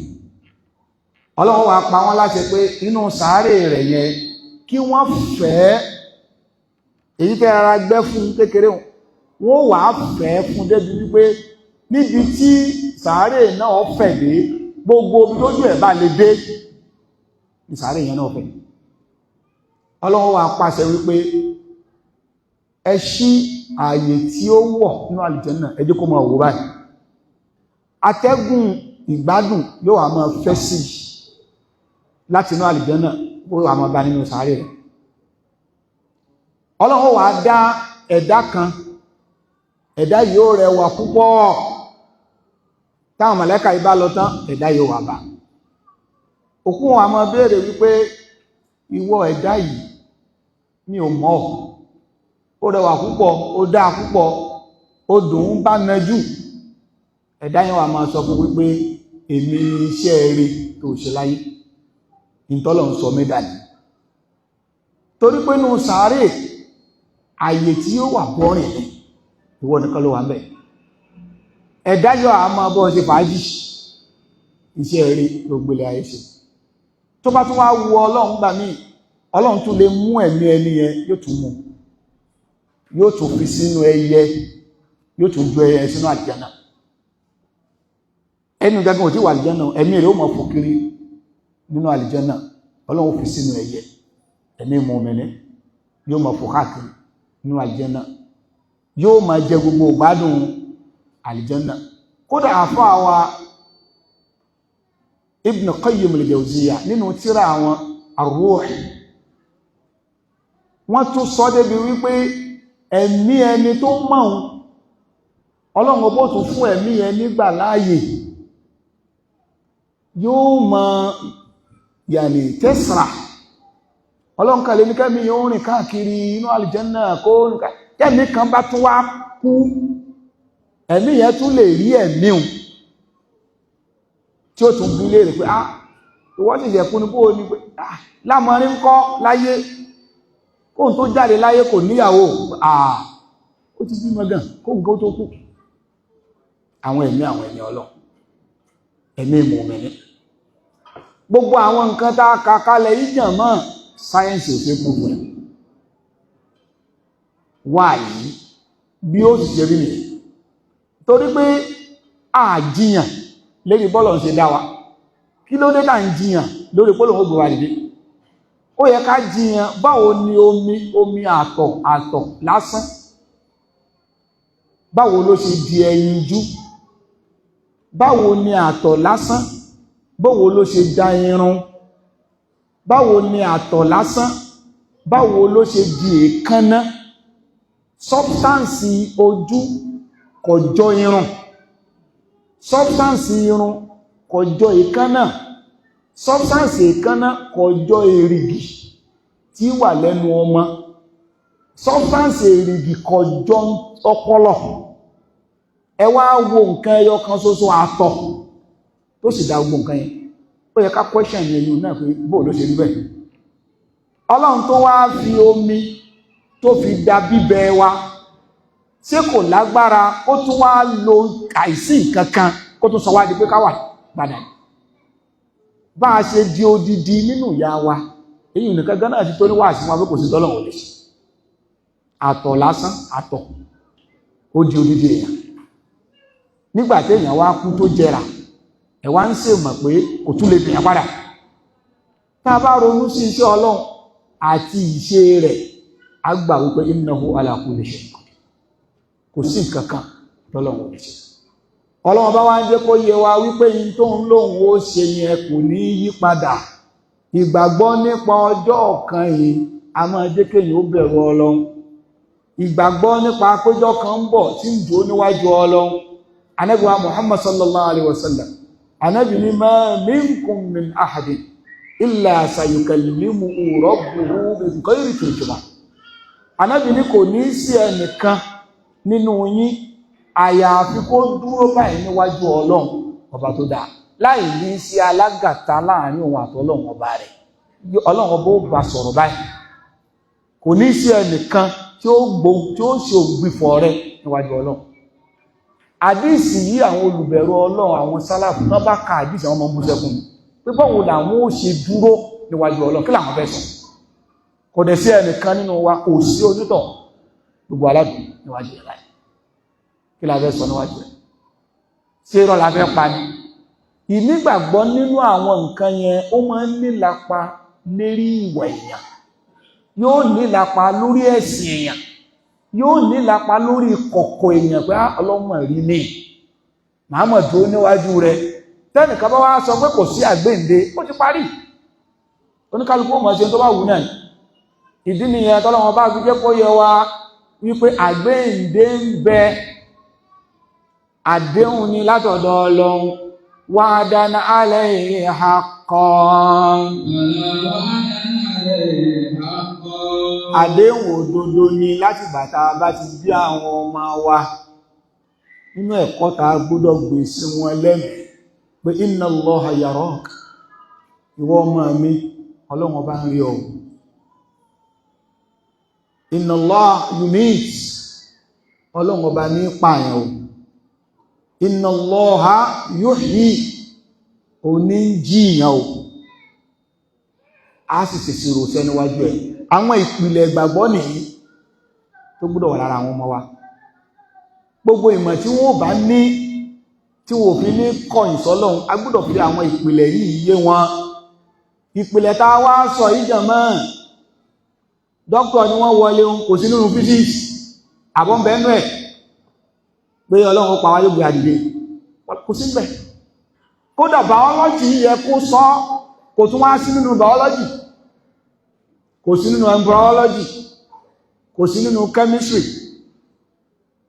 Ọlọ́run wá pa wọ́n láṣẹ pé inú sàárè rẹ̀ yẹn kí wọ́n fẹ́ èyí tẹ́ ara gbẹ́ fún kékeré wọ́n wà fẹ́ fún débi wípé níbi tí sàárè náà fẹ̀ dé, gbogbo lójú ẹ̀ bá lè dé ní sàárè yẹn náà fẹ̀. Ọlọ́run wá pàṣẹ wípé ẹ ṣí ààyè tí ó wọ̀ nínú àlùjánnà, ẹ jẹ́ kó máa wò báyìí. Atẹ́gùn ìgbádùn yóò wá máa fẹ́ sí láti inú àlùjánnà, ó wá máa bá nínú sàárè rẹ̀. Ọlọ́run wá dá ẹ̀dá kan, ẹ̀dá yóò rẹwà púpọ̀. Táwọn màláíkà yìí bá lọ tán, ẹ̀dá yóò wá bá. Òkú wa máa béèrè wípé ìwọ ẹ̀dá yìí mi ò mọ̀ ọ́, ó rẹwà púpọ̀, ó dáa púpọ̀, ó dùn ún bá najú. Ẹ̀dá yẹn wà máa sọ fún wípé èmi ni iṣẹ́ rere tó ṣe láyé, ìtọ́lọ̀ ń sọ mẹ́dà ní. Torí pé nù sàárè àyè tí ó wà bọ́rìn ní ìwọ nìkan ló wà ń bẹ̀. Ẹ̀dá yọ àmọ́ bọ́ ṣe fàájì, iṣẹ́ rere ló gbélé ayé ṣe. Tó bá tún wá wu Ọlọ́run gbà míì, Ọlọ́run tún lè mú ẹ̀mí ẹni yẹn, yóò tún mú, yóò tún fi sínú ẹyẹ, yóò tún ju ẹyẹ sínú àlùjánnà. Ẹni gẹ́gẹ́ òtí wà àlùjánnà, ẹ̀mí rẹ̀ ó mọ̀ fò kiri nínú àlùjánnà. Ọlọ́run fi sínú ẹyẹ, ẹ̀mí mùmínì yóò mọ̀ fò káàkiri nínú àlùjánnà, yóò máa jẹ gbogbo ìgbádùn àlùjánnà. Kódà àfáà wa Ibn Qayyim al-Jawziyya nínú tírà àwọn Ar-Ruh, wọ́n tún sọ débi wípé ẹ̀mí ẹni tó mọ̀ Ọlọ́run ọbọ̀ tún fún ẹ̀mí ẹni gbà láàyè, yóò mọ̀ yàní tẹ́sìrà. Ọlọ́run kàlẹ̀ ní kẹ́mí yóò rìn káàkiri inú àlùjánnà kó kẹ́mí kan bá tún wá kú, ẹ̀mí yẹn tún lè rí ẹ̀mí un tí ó tún bí léèrè pé ìwọ́n sì jẹ́ kúnnú bóò ní pé lámọrin ń kọ́ láyé, kóhun tó jáde láyé kò níyàwó, ó ti bímọ gan kóhun kó tó kú. Àwọn ẹ̀mí Ọlọ́run, ẹ̀mí mùmínì. Gbogbo àwọn nǹkan tá a kà kalẹ̀ yìí jàn mọ́ sáyẹ́ǹsì ò ṣe gbogbo ẹ̀. Wà yìí bí ó sì ṣe rí nìyí, torí pé àjíyàn lérí bọ́lọ̀ ń ṣe dá wa. Kí ló dé tá ń jiyàn lórí pọ́lọ̀ ó gbòwà dìde? Ó yẹ ká jiyàn báwo ni omi àtọ̀ lásán, báwo ló ṣe di ẹyinjú, báwo ni àtọ̀ lásán, báwo ló ṣe da irun, báwo ni àtọ̀ lásán, báwo ló ṣe di èékánná. Substance ojú kò jọ irun, substance irun kò jọ èékánná, substance èékánná kò jọ èrìgì tí wà lẹ́nu ọmọ, substance èrìgì kò jọ ọpọlọ. Ẹ wá wo nǹkan ẹyọ kan ṣoṣo àtọ̀ tó sì dá gbogbo nǹkan yẹn. Ó yẹ ká question yẹn náà pé bóò ló ṣe rí bẹ́ẹ̀. Ọlọ́run tó wá fi omi tó fi dá bíbẹ wa, ṣé kò lágbára ó tún wá lo àìsí nǹkan kan kó tún sọ wá di pé ká wà padà? Bá a ṣe di odidi nínú ìyá wa, èyí nìkan gan náà ti tó ní wà sí wọn pé kò sí tọ́lọ̀ wọlé. Àtọ̀ lásán, àtọ̀ ó di odidi èèyàn. Nígbà tí èèyàn wá kú tó jẹrà, ẹ wá ń ṣe mọ̀ pé kò tún lè bìyàn padà. Tá a bá ronú sí iṣẹ́ Ọlọ́run àti ìṣe rẹ̀, a gbà wípé innahu ala kulli shay, kò sí nǹkan kan tọ́lọ́run lè ṣe. Ọlọ́run bá wá ń jẹ́ kó yé wa wípé yín tó ń lóhun ó ṣe yẹn kò ní yí padà. Ìgbàgbọ́ nípa ọjọ́ ọ̀kan yìí a máa jẹ́ kéèyàn ó bẹ̀rù Ọlọ́run. Ìgbàgbọ́ nípa péjọ kan ń bọ̀ tí ń dúró níwájú Ọlọ́run. Ànábì wa Muhammad sallallahu alaihi wasallam, Ànábì ní ma minkum min ahadin illa sayukallimuhu rabbuhu bi ghayri turjuman. Ànábì ní kò ní sí ẹnìkan nínú yín àyàfi kó dúró báyìí níwájú Ọlọ́run ọba tó dáa, láì ní sí alágàtà láàrin òun àtọlọ́run ọba rẹ̀. Ọlọ́run ọba ó bá sọ̀rọ̀ báyìí, kò ní sí ẹnìkan tí ó ṣe ògbìfọ̀ rẹ̀ níwájú Ọlọ́run. Àdíìsì yìí àwọn olùbẹ̀rù Ọlọ́run, àwọn sálàfù náà bá ka àdíìsì àwọn ọmọ mùsẹ̀kùn pé báwo làwọn ó ṣe dúró níwájú Ọlọ́run, kí làwọn fẹ́ sọ. Kò dẹ̀ sí ẹnìkan nínú wa, kò sí ojútọ̀ gbogbo aládùn níwájú ẹ̀ láì, kí la fẹ́ sọ níwájú ẹ̀, ṣé irọ́ la fẹ́ pa ni. Ìnígbàgbọ́ nínú àwọn nǹkan yẹn ó máa ń nílapa lérí ìwà èèyàn, yóò nílapa lórí ẹ̀sìn èèyàn, yóò nílapa lórí kọ̀kọ̀ èèyàn pé ọlọ́mọ rí ní màámọ̀ dúró níwájú rẹ̀. Tẹ́nìkan bá wá sọ pé kò sí àgbéǹde, ó ti parí, oníkálukú ó mọ̀ ṣe tó bá wù náà. Ìdí nìyẹn tọ́lọ́wọ́n bá fi jẹ́ kó yẹ wa wípé àgbéǹde ń bẹ, àdéhùn ni látọ̀dọ̀ Ọlọ́run, wa'dan alayhi haqqan, àdéhùn òdodo ni láti bàtà bá ti bí àwọn ọmọ wa. Nínú ẹ̀kọ́ ta gbọ́dọ̀ gbé sí wọn lẹ́nu pé inna Allaha yarak, ìwọ ọmọ mi Ọlọ́run ọba ń rí ọ. Inna Allaha yumit, Ọlọ́run ọba ní pààyàn o. Inna Allaha yuhyi, òní ń jíyàn o. A sì sèsì rò sẹ́niwájú ẹ̀. Àwọn ìpìlẹ̀ ìgbàgbọ́ nìyí tó gbọ́dọ̀ wà lára àwọn ọmọ wa. Gbogbo ìmọ̀ tí wọ́n bá ní tí wọ́n fi ní kọ̀yìn sọ́lọ́run, a gbọ́dọ̀ fi àwọn ìpìlẹ̀ yìí yé wọn. Ìpìlẹ̀ tá a wá sọ yìí jàmáà, dókítà ni wọ́n wọlé kò sí nínú physics àbọ̀nbẹ́nu ẹ̀ pé Ọlọ́run pa wáyé gbé àdìdè, kò sí bẹ̀. Kódà biology yẹ kó sọ, kò tún wá sí nínú biology, kò sí nínú embryology, kò sí nínú chemistry,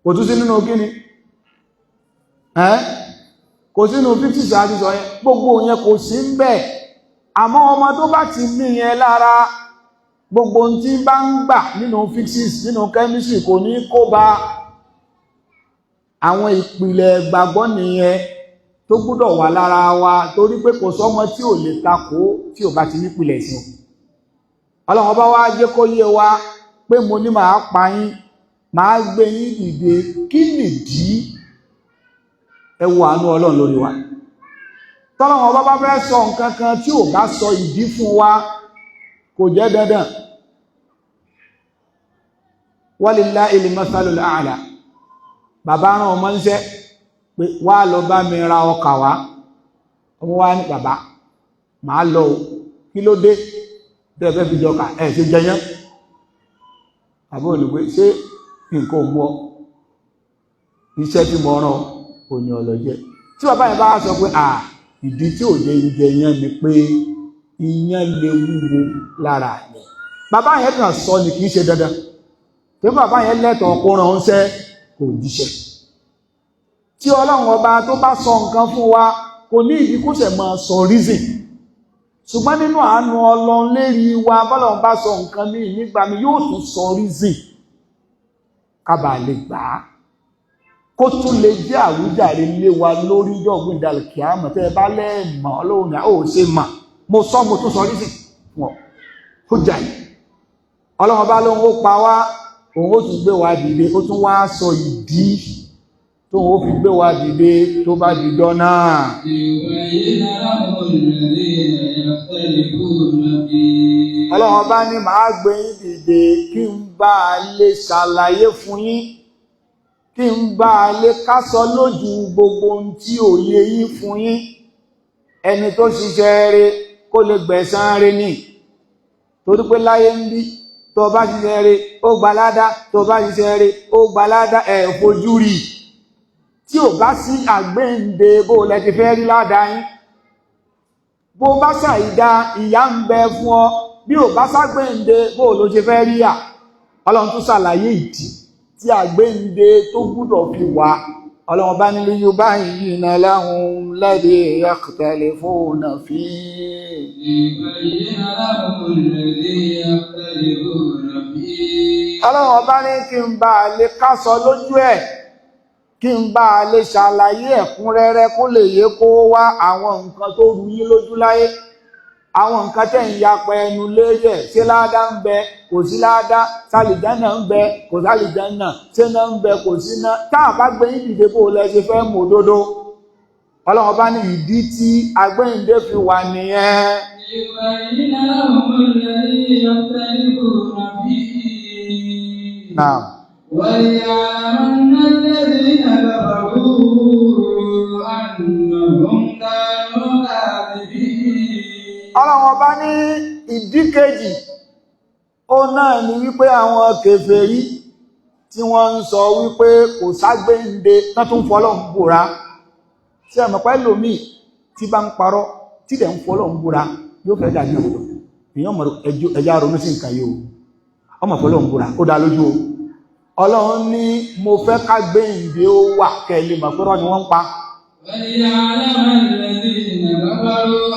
kò tún sí nínú kíni, kò sí nínú physics àti sọ yẹn, gbogbo yẹn kò sí ń bẹ̀. Àmọ́ ọmọ tó bá ti ní yẹn lára, gbogbo ohun tí bá ń gbà nínú physics, nínú chemistry kò ní kó bá. Àwọn ìpìlẹ̀ ìgbàgbọ́ nìyẹn tó gbọ́dọ̀ wà lára wa, torí pé kò sọ́mọ tí ò lè takò tí ò bá ti nípìlẹ̀ sí. Ọlọ́run bá wá jẹ́ kó yé wa pé mo ní màá pa yín, màá gbé yín dìde. Kí nìdí? Ẹ wo àánú Ọlọ́run lórí wa. Tọ́lọ́run bá fẹ́ sọ nǹkan kan tí ò bá sọ ìdí fún wa, kò jẹ́ dandan. Walillahil masalul a'la. Bàbá rán ọmọ ń ṣẹ́ pé wá lọ bá mi ra ọkà wá. Ọmọ wá ní bàbá, màá lọ o. Kí ló dé? Tẹ́ fẹ́ fi jọkà, ẹ̀ ṣe jẹyán. Àbí olùgbé ṣé nǹkan ò mú ọ? Iṣẹ́ tí mo rán ò ní ọlọ́jẹ́. Tí bàbá yẹn bá sọ pé ìdí tí ò jẹ́ ìjẹyán ni pé iyán lè wúwo lára mi. Bàbá yẹn kàn sọ ni, kìí ṣe dandan. Tí bàbá yẹn lẹ́tọ̀ọ́ kó rán ṣẹ́ kò jíṣẹ́. Tí Ọlọ́run ọba tó bá sọ nǹkan fún wa, kò ní ìdí kó ṣe máa sọ reason. Ṣùgbọ́n nínú àánú Ọlọ́run lérí wa, bọ́lọ́run bá sọ nǹkan ní nígbà mi yóò tún sọ reason kábà lè gbà á, kó tún lè jẹ́ àwùjáre lé wa lórí yọ̀gbìn ìdàlùkì àmọ̀ tẹ́ ẹ bá lẹ́ẹ̀mọ̀ Ọlọ́run ní ó ṣe mà mo sọ mo tún sọ reason wọn ó jà yìí. Ọlọ́run bá lóhun ó pa wá, òun ó tún gbé wa dìde, ó tún wá sọ ìdí tó ó fi gbé wa dìde tó bá di dọ́nà. Ọlọ́run bá ní màá gbé yín dìde kí n bá lè ṣàlàyé fún yín, kí n bá lè kásọ lójú gbogbo ohun tí ò yé yín fún yín. Ẹni tó ṣiṣẹ́ rere kó lè gbẹ̀san rere ní, torí pé láyé ń bí tó bá ṣiṣẹ́ rere ó gba ládá, tó bá ṣiṣẹ́ rere ó gba ládá, ẹ̀ fojú rí. Tí ò bá sí àgbéǹde bó lẹ ti fẹ́ rí ládá yín. Bó bá ṣàìdá ìyà ń bẹ fún ọ, bí ò bá ṣàgbéǹde bó ló ṣe fẹ́ rí yà. Ọlọ́run tún ṣàlàyé ìdí tí àgbéǹde tó gbúdọ̀ fi wà ọlọ́run bá nílé yóò bá yìí na lahum alladhi yakhtalifuna fihi. ọlọ́run bá ní kí n bá lè kásọ lójú ẹ̀, kí n bá lè ṣàlàyé ẹ̀kúnrẹ́rẹ́ kó lè yé kó wá àwọn nǹkan tó rú yín lójú láyé, àwọn nǹkan tẹ́ ń yapa ẹnu léyẹ̀, ṣé láádá ń bẹ kò sí láádá, sálìjánà ń bẹ kò sálìjánà, ṣéná ń bẹ kò síná, táà bá gbé yín dìde bó lẹ ṣe fẹ́ mọ̀ òdodo. ọlọ́run bá ní ìdí tí agbẹ́yìndé fi wà nìyẹn. Naam. وَلِيَعْلَمَنَّ الَّذِينَ كَفَرُوا أَنَّهُمْ كَانُوا كَاذِبِينَ. ọlọ́run bá ní ìdí kejì ó náà ni wípé àwọn kèfèrí tí wọ́n ń sọ wípé kò ságbéǹde tán tún fọlọ́run búra, tí ẹ̀mọ̀ pẹ́ lómi tí bá ń parọ́ tí dẹ̀ ń fọlọ́run búra yóò fẹ́ dàbí ọ̀dọ̀ èèyàn mọ̀ ẹja ronú sí nǹkan yìí o, ọmọ fọlọ́run búra ó dá lójú o. ọlọ́run ní mo fẹ́ ká gbéǹde ó wà kẹ́lẹ́ mọ̀ pẹ́rọ ni wọ́n ń pa. وَلِيَعْلَمَ الَّذِينَ كَفَرُوا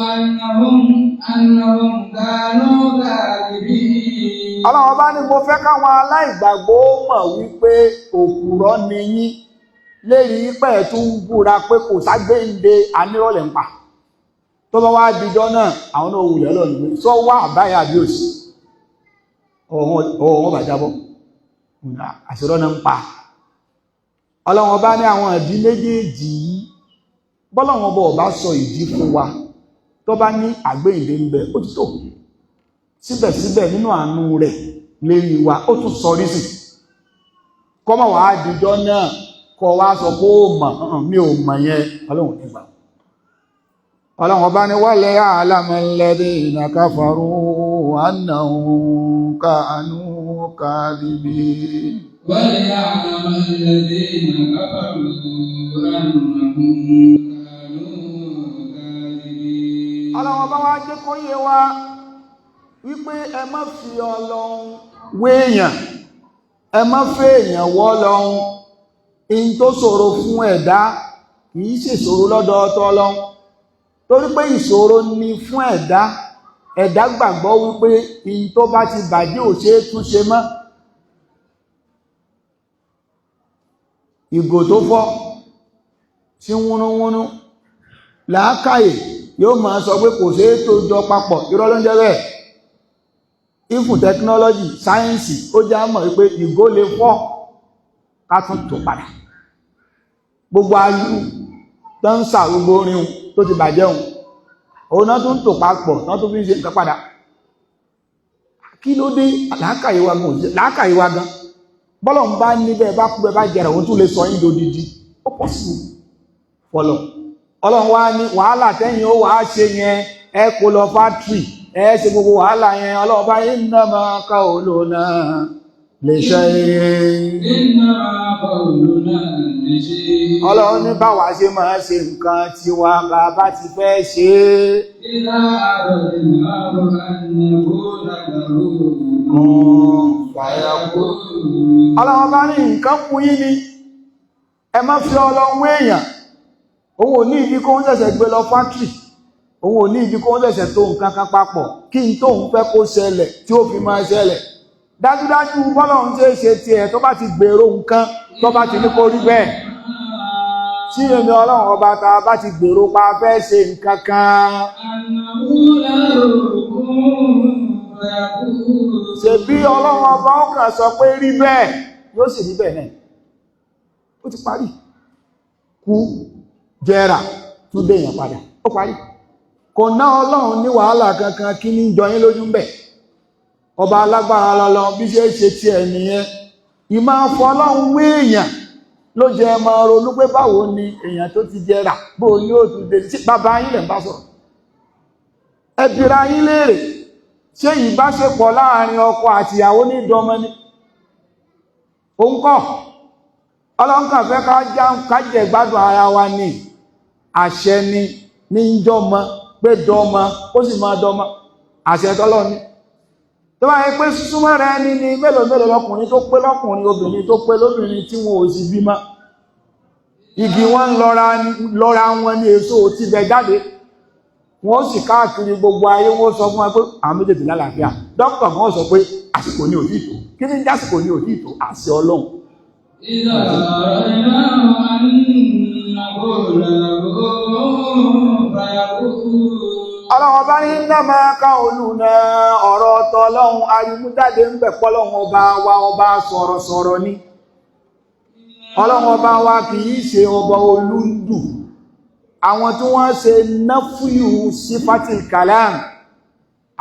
أَنَّهُمْ كَانُوا كَاذِبِينَ. ọlọ́run bá ní mo fẹ́ káwọn aláìgbàgbọ́ mọ̀ wípé òpùrọ́ ni yín lérí pẹ́ tún búra pé kò ságbéǹde anírọ̀lẹ̀ ń pa. tó bá wá dijọ́ náà àwọn náà wulẹ̀ lọ nígbé sọ wá àbáyà bí òsì ọwọ́ wọn bàjábọ́ àṣírọ́ náà ń pa. ọlọ́run bá ní àwọn ìdí méjèèjì yìí bọ́lọ́run bọ̀ bá sọ ìdí fún wa tó bá ní àgbéǹde ń bẹ ó ti tó, síbẹ̀síbẹ̀ nínú àánú rẹ̀ lérí wa ó tún sọ rísì kọ́mọ̀ wà á dìjọ́ náà kọ́ wá sọ pé ó mọ̀ mi ò mọ̀ yẹn ọlọ́run nígbà. ọlọ́run bá ní wala ya'lamu alladhina kafaru annahum kanu kadhibin. wala ya'lamu alladhina kafaru annahum ọlọ́run bá wá jẹ́ kó yé wa wípé ẹ má fi ọlọ́run wéèyàn, ẹ má fẹ́ èèyàn wọ́ ọlọ́run. in tó ṣòro fún ẹ̀dá kìí ṣèṣòro lọ́dọ̀ Ọlọ́run, torí pé ìṣòro ni fún ẹ̀dá. ẹ̀dá gbàgbọ́ wípé in tó bá ti bàjẹ́ ò ṣe é túnṣe mọ́. ìgò tó fọ́ sí wúnúwúnú làákàyè yóò máa sọ pé kò ṣe é tó jọ papọ̀, irọ́ ló ń jẹ́ bẹ́ẹ̀. ifun technology sáyẹ́ǹsì ó já mọ̀ wípé ìgò lè fọ́ ká tún tó padà. gbogbo ayú tó ń sà gbogbo orin tó ti bàjẹ́ òun náà tún tò papọ̀ náà tún fi ń ṣe nǹkan padà. kí ló dé làákàyè wa gan bọ́lọ̀ ń bá níbẹ̀ bá kú bẹ́ bá jẹrà òun tún lè sọ yín dodidi ó pọ̀ sí fọlọ̀. ọlọ́run wá ní wàhálà tẹ́yìn ó wàá ṣe yẹn ẹ kó lọ fátírì ẹ ṣe gbogbo wàhálà yẹn ọlọ́run bá innama qawluna li shay'in. ọlọ́run ní báwa ṣe máa ṣe nǹkan tiwa bàbá ti fẹ́ ṣe é. ọlọ́run bá ní nǹkan fún yín ni ẹ má fi ọlọ́run èèyàn. òun ò ní ibi kó ń ṣẹ̀ṣẹ̀ gbé lọ fátírì, òun ò ní ibi kó ń ṣẹ̀ṣẹ̀ tó nǹkan kan papọ̀ kí n tóun fẹ́ kó ṣẹlẹ̀ tí ó fi máa ṣẹlẹ̀. dájúdájú bọ́lọ́run ṣe é ṣe tiẹ̀ tó bá ti gbèrò nǹkan tó bá ti ní kó rí bẹ́ẹ̀. tí èmi ọlọ́run ọba ta bá ti gbèrò pa fẹ́ ṣe nǹkan kan, ṣe bí ọlọ́run ọba ó kàn sọ pé rí bẹ́ẹ̀ yóò sì rí bẹ́ẹ̀ náà, ó ti parí. kú jẹ́ra tún déèyàn padà, ó parí. kò ná ọlọ́run ní wàhálà kankan kí ní jọyín lójú ń bẹ̀. ọba alágbára lọ́lọ́ bí ṣe ṣe ti ẹ̀ nìyẹn. ìmọ̀ fọlọ́run wé èèyàn ló jẹ ẹmọ ronú pé báwo ni èèyàn tó ti jẹrà bó ní ó tún dé sí bàbá yín lẹ̀ ń bá sọ̀rọ̀. ẹ bìra yín léèrè, ṣé ìbáṣepọ̀ láàrin ọkọ àtìyàwó ní ìdọ́mọ ni? òun kọ́ ọlọ́nkà fẹ́ ká jẹ gbádùn ara wa ni. àṣẹ ni ní ń jọmọ pé dọmọ ó sì máa dọmọ, àṣẹ tọ́lọ́ ni. tó bá yẹ pé súnmọ́ rẹ ní mélòó lọkùnrin tó pé lọ́kùnrin, obìnrin tó pé lóbìnrin tí wọn ò sì bímọ. igi wọn lọ́ra wọn ní èso ti bẹ jáde wọ́n sì káàkiri gbogbo ayé wọ́n sọ fún wa pé àwọn méjèèjì lálàáfíà dókítà wọ́n sọ pé àsìkò ní òdì ìtò kí ní jásìkò ní òdì ìtò àṣẹ Ọlọ́run. Ọlọ́run ọba ní innama qawluna ọ̀rọ̀ ọ̀tọ̀ Ọlọ́run arimújáde ń bẹ̀ pọ́lọ́run ọba wa ọba sọ̀rọ̀sọ̀rọ̀ ni Ọlọ́run ọba wa kìí ṣe ọba olúndù àwọn tí wọ́n ṣe náfúyù sífàtìl kàlám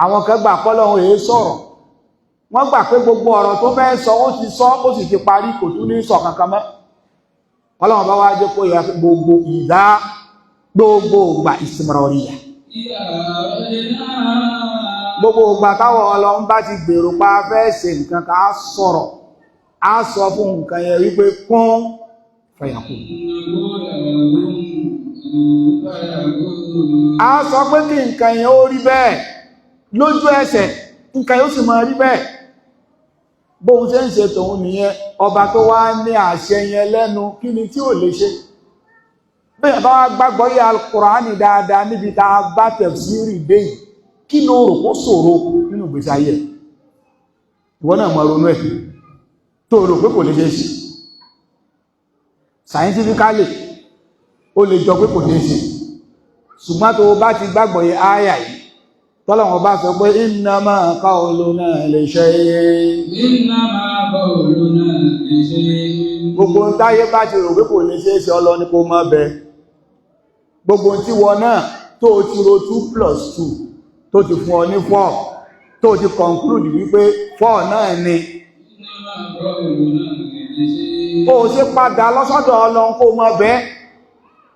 àwọn kan gbà pọ́lọ́run èé sọ̀rọ̀ wọ́n gbà pé gbogbo ọ̀rọ̀ tó fẹ́ sọ ó ti sọ ó sì ti parí kò tún ní sọ kankan mọ́ Ọlọ́run ọba wa jẹ́ kó yẹ gbogbo ìdá gbogbo ìgbà ìsìmọ̀rọ̀ríyà gbogbo ìgbà táwọn Ọlọ́run bá ti gbèrò pa fẹ́ ṣe nǹkan ká sọ̀rọ̀ á sọ fún nǹkan yẹn wípé kún fẹ̀yàkùn a sọ pé kí nǹkan yẹn ó rí bẹ́ẹ̀ lójú ẹsẹ̀ nǹkan yóò sì máa rí bẹ́ẹ̀ bóun ṣe ń ṣe tòun nìyẹn ọba tó wá ní àṣẹ yẹn lẹ́nu kí ni tí ò lè ṣe bẹ́ẹ̀ bá gbàgbọ́ yẹ Al-Qur'ani dáadáa níbi tá a bá tafsiri dé yìí kí ló rò kó ṣòro nínú ìgbésí ayé ìwọ náà mọ ronú ẹ̀ tó rò pé kò lè ṣe ṣe scientifically ó lè jọ pé kò lè ṣe ṣùgbọ́n tó bá ti gbàgbọ́ yẹ ááyà yìí tọ́lọ̀wọ̀n bá sọ pé innama qawluna li shay'in gbogbo ń táyé bá ti rò pé kò lè ṣe é ṣe ọlọ́ni kó mọ́ bẹ gbogbo tí wọ́n náà tó ti ro 2+2 tó ti fún ọ ní 4 tó ti conclude wípé 4 náà ni ó ṣe padà lọ́sọ́dọ̀ Ọlọ́run kó mọ́ bẹ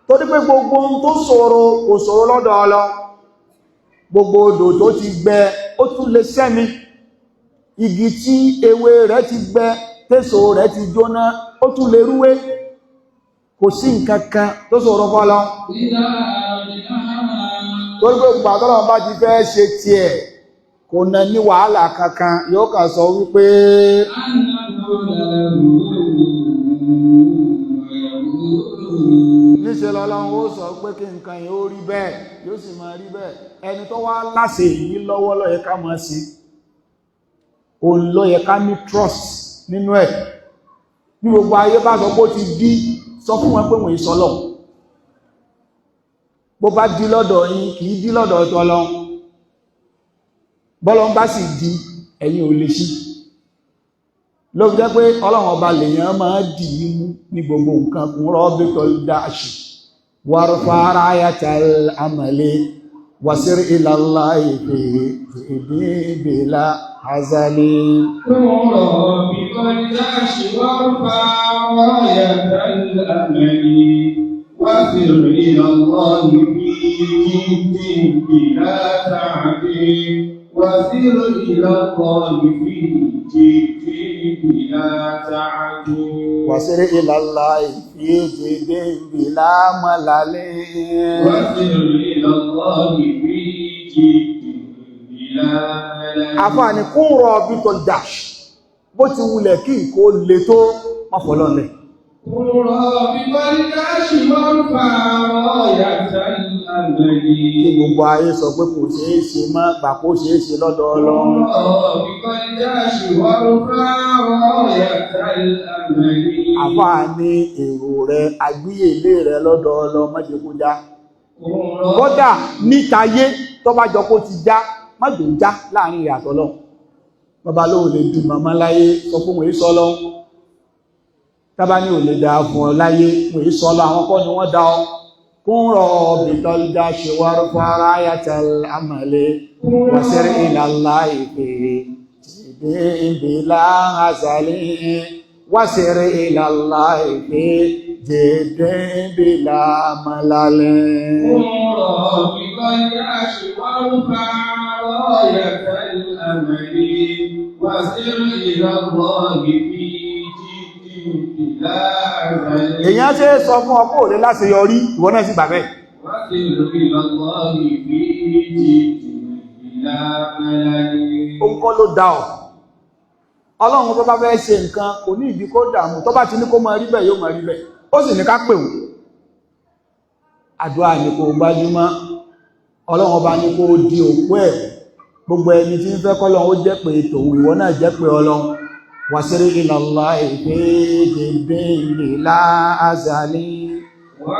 tó dí pé gbogbo ohun tó ṣòro kò ṣòro lọ́dọ̀ Ọlọ́run gbogbo odò tó ti gbẹ ó tún lè sẹ́mi igi tí ewé rẹ̀ ti gbẹ tèso rẹ̀ ti jóná ó tún lè rúwé kò sí nǹkan kan tó ṣòro fọ́lọ́ tó gbé gbàtọ́lọ́ bá ti fẹ́ ṣe tiẹ̀ kò ná ní wàhálà kankan yóò kà sọ wípé níṣẹ́ lọ́lọ́run ó sọ pé kí nǹkan yìí ó rí bẹ́ẹ̀ yóò sì máa rí bẹ́ẹ̀ ẹni tó wá láṣẹ yìí lọ́wọ́ ló yẹ ká máa sí òun ló yẹ ká ní trust nínú ẹ̀ bí gbogbo ayé bá sọ pé ó ti dí sọ fún wọn pé wọ́n ìsọlọ̀ bó bá dí lọ́dọ̀ yín kì í dí lọ́dọ̀ tọ́lọ́ bọ́lọ́ bá sì di ẹ̀yin ò lè ṣí ló jẹ́ pé ọlọ́run ọba lèèyàn máa dì í mú ní gbogbo nǹkan kún rọ́bí tó dáṣì wárúfà ráyàtàl àmàlẹ́ wàsír ìlàlá ìpè ìdíbìlà azalẹ́ rọ́bí tó dáṣì wárúfà ráyàtàl àmàlẹ́ wàsír ìlàlá ìpè ìdíbìlà azalẹ́ وسر إلى الله في جد بلا تعجل وسر إلى الله في جد بلا ملل وسر إلى الله في جد بلا ملل àfààní kún rọ̀bí tó dáṣ bó ti wulẹ̀ kí nǹkó le tó má fọ́lọ́lẹ̀ kún rọ̀bí tó dáṣ wárúfà ráyàtàl àmàlẹ́ kí gbogbo ayé sọ pé kò ṣeé ṣe má gbà kó ṣeé ṣe lọ́dọ̀ Ọlọ́run àfààní èrò rẹ agbíyèlé rẹ lọ́dọ̀ Ọlọ́run má jẹ́ kó já kódà nítayé tó bá jọ kó ti já má jò já láàrin ìyàtọ̀ Ọlọ́run bàbá lóò lè dùn màmá láyé sọ fún wọ́n sọ lọ tábà ní ò lè dá fún ọ láyé wọ́n sọ lọ àwọn kọ́ ni wọ́n dá ọ kún rọ̀bí tó dáṣì wárúfà ráyàtàl àmàlẹ́ wàsír ìlàlá ìpè ìdíbìlà azalẹ́ wàsír ìlàlá ìpè ìdíbìlà malalẹ́ kún rọ̀bí tó dáṣì wárúfà ráyàtàl àmàlẹ́ wàsír ìlàlá ìpè èyàn ṣe sọ fún ọkọ̀ òlé láti yọrí ìwọ náà sì gbàgbẹ́ òun kọ́ ló dá ọ Ọlọ́run tó bá fẹ́ ṣe nǹkan kò ní ìdí kó dààmú tó bá ti ní kó máa rí bẹ́ẹ̀ yóò máa rí bẹ́ẹ̀ ó sì ní ká pè wọ́n àdúrà ní kó gbájúmọ́ ọlọ́run ọba ní kó di òpó ẹ̀ gbogbo ẹni tí ń fẹ́ kọ́lọ́run ó jẹ́ pé tòun ìwọ náà jẹ́ pé ọlọ́run wasiri ilallahi fi jibili la azali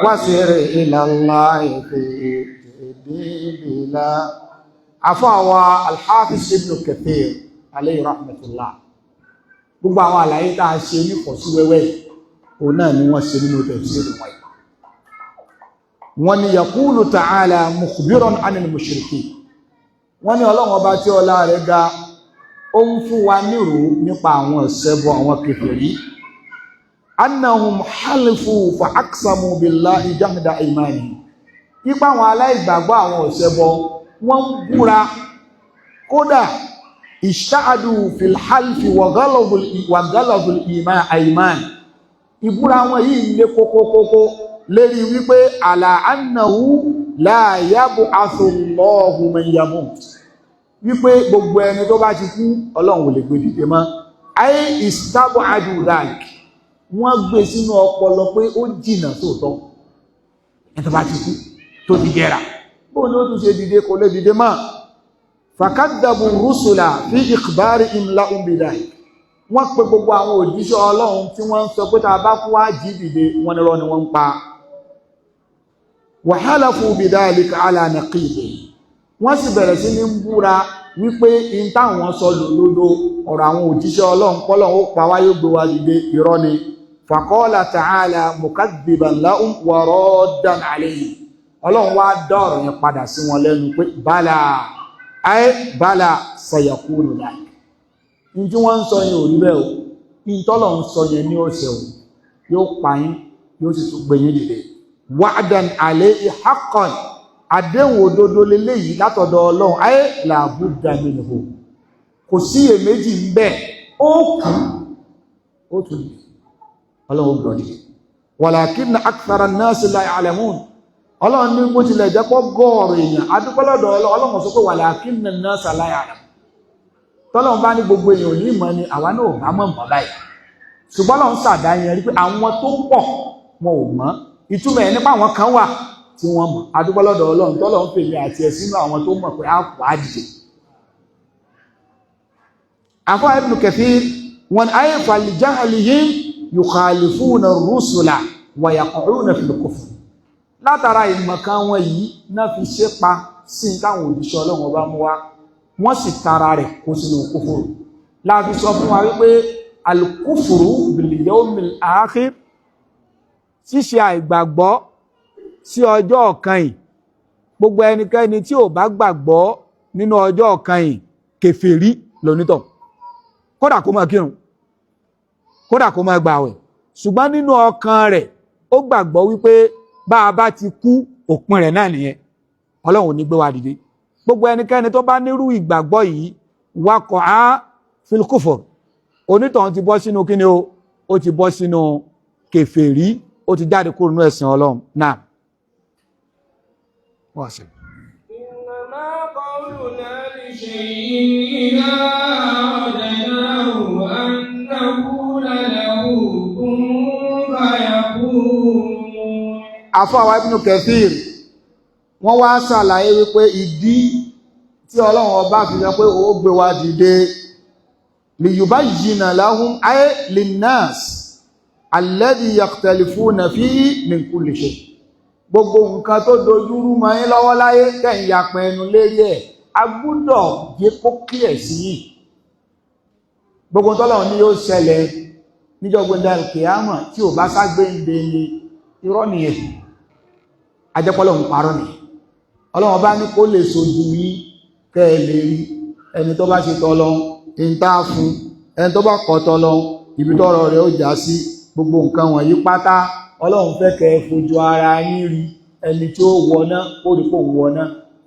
wasiri ilallahi fi jibili la afọ́wà al-Hafiz Ibn Kathir alayhi rahmatullah gbogbo àwọn àlàyé tá a ṣe ní pọ̀ sí wẹ́wẹ́ òun náà ni wọ́n ṣe nínú tafsir wọ́n ní yaqulu ta'ala mukhbiran anil mushrikin wọ́n ní ọlọ́run ọba tí ọlá rẹ̀ ga ó ń fún wa nírò nípa àwọn ọ̀sẹ̀bọ àwọn kèfèrí annahum halifu fa aqsamu billahi jahda imani ipa àwọn aláìgbàgbọ́ àwọn ọ̀sẹ̀bọ wọ́n búra kódà ishta'adu fil halfi wa ghalabul iman ìbúra wọn yìí lé kókókókó lérí wípé àlà annahu la yab'athu Allahu man yamut wípé gbogbo ẹni tó bá ti kú ọlọ́run ò lè gbé dìde mọ́ ayé istab'adu dhalik wọ́n gbé sínú ọpọlọ pé ó jìnà sóòtọ́ ẹni tó bá ti kú tó ti jẹ́ra bó ní ó tún ṣe dìde kò lè dìde mọ́ fakaddabu rusula fi ikhbarihim lahum bidhalik wọ́n pe gbogbo àwọn òjíṣẹ́ ọlọ́run tí wọ́n ń sọ pé tá a bá kú wá jí dìde wọ́n ní irọ́ ni wọ́n ń pa wa halafu bidhalika ala naqidi wọ́n sì bẹ̀rẹ̀ sí ní búra wípé in táwọn sọ lòlódó ọ̀rọ̀ àwọn òjíṣẹ́ ọlọ́run pọ́lọ́run ó pa wá yóò gbé wa dìde irọ́ ni faqala ta'ala mukaddiban lahum wa raddan alayhim ọlọ́run wá dá ọ̀rọ̀ yẹn padà sí wọn lẹ́nu pé bala ay bala sayakunu dhalik ní tí wọ́n ń sọ yẹn ò rí bẹ́ẹ̀ o ní tọ́lọ̀ ń sọ yẹn ní ọ̀sẹ̀ o yóò pa yín yóò sì tún gbé yín dìde wa'dan alayhi haqqan àdéhùn òdodo leléyìí látọ̀dọ̀ ọlọ́run ayé làbúdà minhu kò sí èméjì ń bẹ ó kú ó tún ọlọ́run gbọ́dì walakinna akthara an-nasi la ya'lamun ọlọ́run ní bó tilẹ̀ jẹ́ pọ́ gọ́ọ̀rọ̀ èèyàn adúpọ́lọ́dọ̀ ọlọ́run sọ pé walakinna an-nasa la ya'lamun tọ́lọ́run bá ní gbogbo èèyàn ní ìmọ̀ ni àwa náà bá mọ̀ mọ́ báyìí ṣùgbọ́n lọ́run sàdá yẹn rí pé àwọn tó pọ̀ wọn ò mọ̀ ìtumọ̀ ẹ̀ nípa àwọn kan wà tí wọ́n mọ̀ adúpọ́lọ́dọ̀ ọlọ́run tọ́lọ́run fèmí àti ẹ̀ sínú àwọn tó mọ̀ pé á pọ̀ á dìde. àfọ́ Ibn Kathir wọn ayé falijahlihim yukhalifuna ar-rusula wa yaqa'una fil kufr látara ìmọ̀kan wọn yìí náà fi ṣe pa sí táwọn òjíṣẹ́ ọlọ́run ọba mú wá wọ́n sì tara rẹ̀ kó sínú kúfùrù láti sọ fún wa wípé al-kufru bil yawmil akhir ṣíṣe àìgbàgbọ́ sí ọjọ́ ọ̀kanyìn gbogbo ẹnikẹ́ni tí ò bá gbàgbọ́ nínú ọjọ́ ọ̀kanyìn kèfèrí lónítọ̀ kódà kó máa kírun kódà kó máa gbààwẹ̀ ṣùgbọ́n nínú ọkàn rẹ̀ ó gbàgbọ́ wípé bá a bá ti kú òpin rẹ̀ náà nìyẹn ọlọ́run ò ní gbé wa dìde gbogbo ẹnikẹ́ni tó bá nírú ìgbàgbọ́ yìí waqa'a fil kufr onítọ̀hún ti bọ́ sínú kíni ó ti bọ́ sínú kèfèrí ó ti jáde kúrò nínú ẹ̀sìn ọlọ́run náà wọ́n ṣe. innama qawluna li shay'in idha aradnahu an naqula lahu kun fayakun. àfọwọ́ Ibn Kathir wọ́n wá ṣàlàyé wípé ìdí tí ọlọ́run ọba fi sọ pé ó gbé wa dìde liyubayyina lahum ay linnas alladhi yakhtalifuna fihi min kulli shay gbogbo nǹkan tó dojúrú mọ́ yín lọ́wọ́ láyé tẹ̀yìn yapẹ̀ ẹnu lérí ẹ̀ a gbúdọ̀ jẹ́ kó kílẹ̀ sí yìí gbogbo tọ́lọ́run ní yóò ṣẹlẹ̀ níjọ́ gbẹ̀dẹ̀ al-qiyamah tí ò bá ságbéǹde ni irọ́ nìyẹn ajẹ́pọ́lọ́ ń parọ́ nìyẹn ọlọ́run bá ní kó lè sojú yí kẹ́ ẹ lè rí ẹni tó bá ṣe tọ́lọ ń tá fún ẹni tó bá kọ̀ tọ́lọ ibi tọ́rọ̀ rẹ̀ ó já sí gbogbo nǹkan wọ̀nyí pátá ọlọ́run fẹ́ kẹ́ ẹ fojú ara yín rí ẹni tí ó wọná ó rí pò ń wọná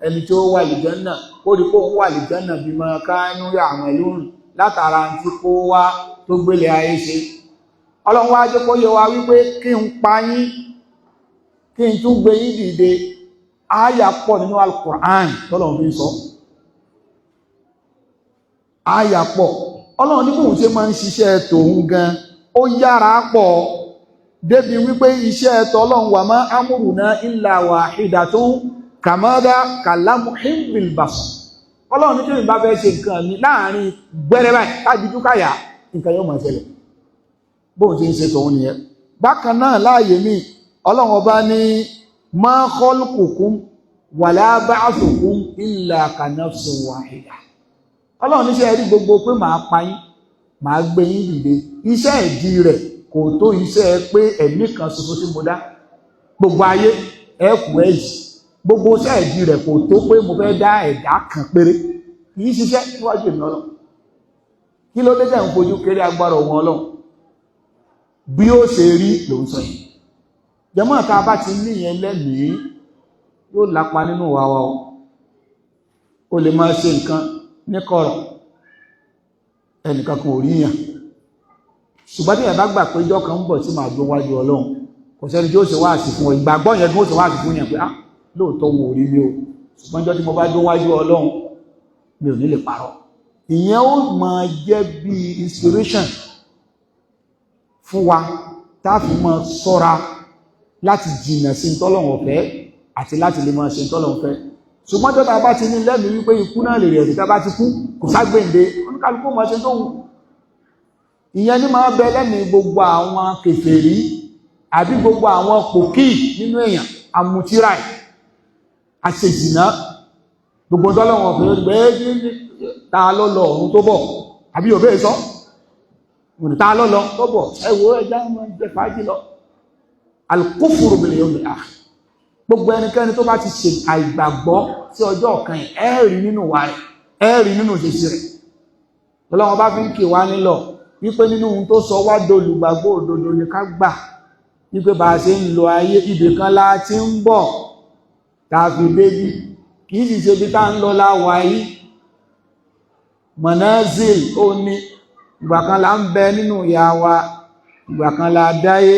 ẹni tí ó wà lìjánà ó rí pò ń wà lìjánà bí mọ káánú rí àwọn ẹlòrùn látara tí kó wá tó gbélé ayé ṣe ọlọ́run wá jẹ́ kó yẹ wa wípé kí n pa yín kí n tún gbé yín dìde ááyà pọ̀ nínú al-Qur'an tọ́lọ̀un fi sọ ááyà pọ̀ ọlọ́run ní bóun ṣe máa ń ṣiṣẹ́ tòun gan ó yára pọ̀ débi wípé iṣẹ́ ẹ̀tọ́ Ọlọ́run wà má amruna illa wahidatun kàmọ́dá kàlámùhìn bil basar. Ọlọ́run ní kí ìbá fẹ́ ṣe nǹkan ní láàrin gbẹ́rẹ́ báyìí kájíjú káyà nǹkan yóò máa ṣẹlẹ̀ bóun ṣe ń ṣe tòun nìyẹn. Bákan náà láàyè mi Ọlọ́run ọba ní ma khalqukum wala ba'thukum illa ka nafsin wahida. Ọlọ́run níṣẹ́ rí gbogbo pé màá pa yín màá gbé yín dìde iṣẹ́ ìdí rẹ̀ kò tó iṣẹ́ pé ẹ̀mí kan ṣoṣo tí mo dá gbogbo ayé ẹ̀kú ẹ̀yì gbogbo iṣẹ́ ìdí rẹ̀ kò tó pé mo fẹ́ dá ẹ̀dá kan péré kìí ṣiṣẹ́ níwájú èmi Ọlọ́run. Kí ló dé tẹ̀ ń fojú kéré agbára òun Ọlọ́run bí ó ṣe rí ló ń sọ yìí. Jẹ́mọ́ ta bá ti níyẹn lẹ́mìí yóò lápa nínú wa wa o lè máa ṣe nǹkan ní kọ̀rọ̀ ẹnìkan kan ò rí yàn ṣùgbọ́n tí ẹ̀ bá gbà pé ìjọ kan ń bọ̀ tí màá dún wájú Ọlọ́run kò sẹ́ni tí ó ṣe wáàsí fún ọ ìgbàgbọ́ yẹn tí ó ṣe wáàsí fún yàn pé lóòótọ́ wọn ò rí mi o ṣùgbọ́n ìjọ tí mo bá dún wájú Ọlọ́run mi ò ní lè parọ́. Ìyẹn ó máa jẹ́ bí inspiration fún wa táàfi máa ṣọ́ra láti jìnnà sí ntọ́lọ́run ọ̀fẹ́ àti láti lè máa ṣe ntọ́lọ́run fẹ́. Ṣùgbọ́n tó ta bá ti ní lẹ́mìí wípé ikú náà lè rẹ̀ tá bá ti kú kò ságbéǹde oníkálukú máa ṣe tó wù. Ìyẹn ní máa bẹ lẹ́mìí gbogbo àwọn kèfèrí àbí gbogbo àwọn pòkì nínú èèyàn àmùtírà àṣejìnà gbogbo ntọ́lọ́run ọ̀fẹ́ gbé ta ló lọ ọ̀run tó bọ̀ àbí òbẹ́ sọ ta ló lọ tó bọ̀ ẹwọ ẹjá wọn jẹ fàájì lọ. Al-kufru bil yawmil akhir gbogbo ẹnikẹ́ni tó bá ti ṣe àìgbàgbọ́ sí ọjọ́ ọ̀kan yìí ẹ̀rí nínú wa rẹ̀ ẹ̀rí nínú ìṣesí rẹ̀. Ọlọ́run bá fi ń kì wá nílọ̀ wípé nínú ohun tó sọ wá dolùgbàgbọ́ òdodo ni ká gbà wípé bá a ṣe ń lo ayé ibì kan la ti ń bọ̀ tá a fi débi kì í sì ṣe bí tá ń lọ láwa yìí manazil ó ní ìgbà kan la ń bẹ nínú ìyá wa ìgbà kan la dáyé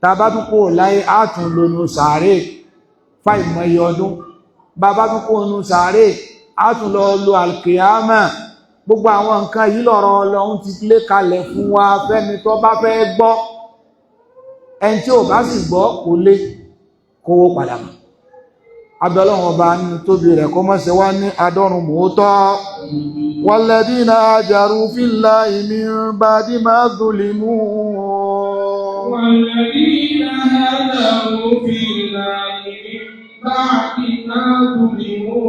tá a bá tún kó láyé á tún lónú sàárè fáìmọye ọdún bàbá tún kó nú sàárè á tún lọ lo alkiyama. Gbogbo àwọn nǹkan yìí lọ́rọ̀ Ọlọ́run ti lé kalẹ̀ fún wa fẹ́ni tó bá fẹ́ gbọ́ ẹni tí ò bá sì gbọ́ kò lè kówó padà mọ́. Abẹ́ Ọlọ́run ọba nínú tóbi rẹ̀ kó mọ́ ṣe wá ní adọ́run mòótọ́. Walladhina hajaru fillahi min ba'di ma zulimu. Walladhina hajaru fillahi min ba'di ma zulimu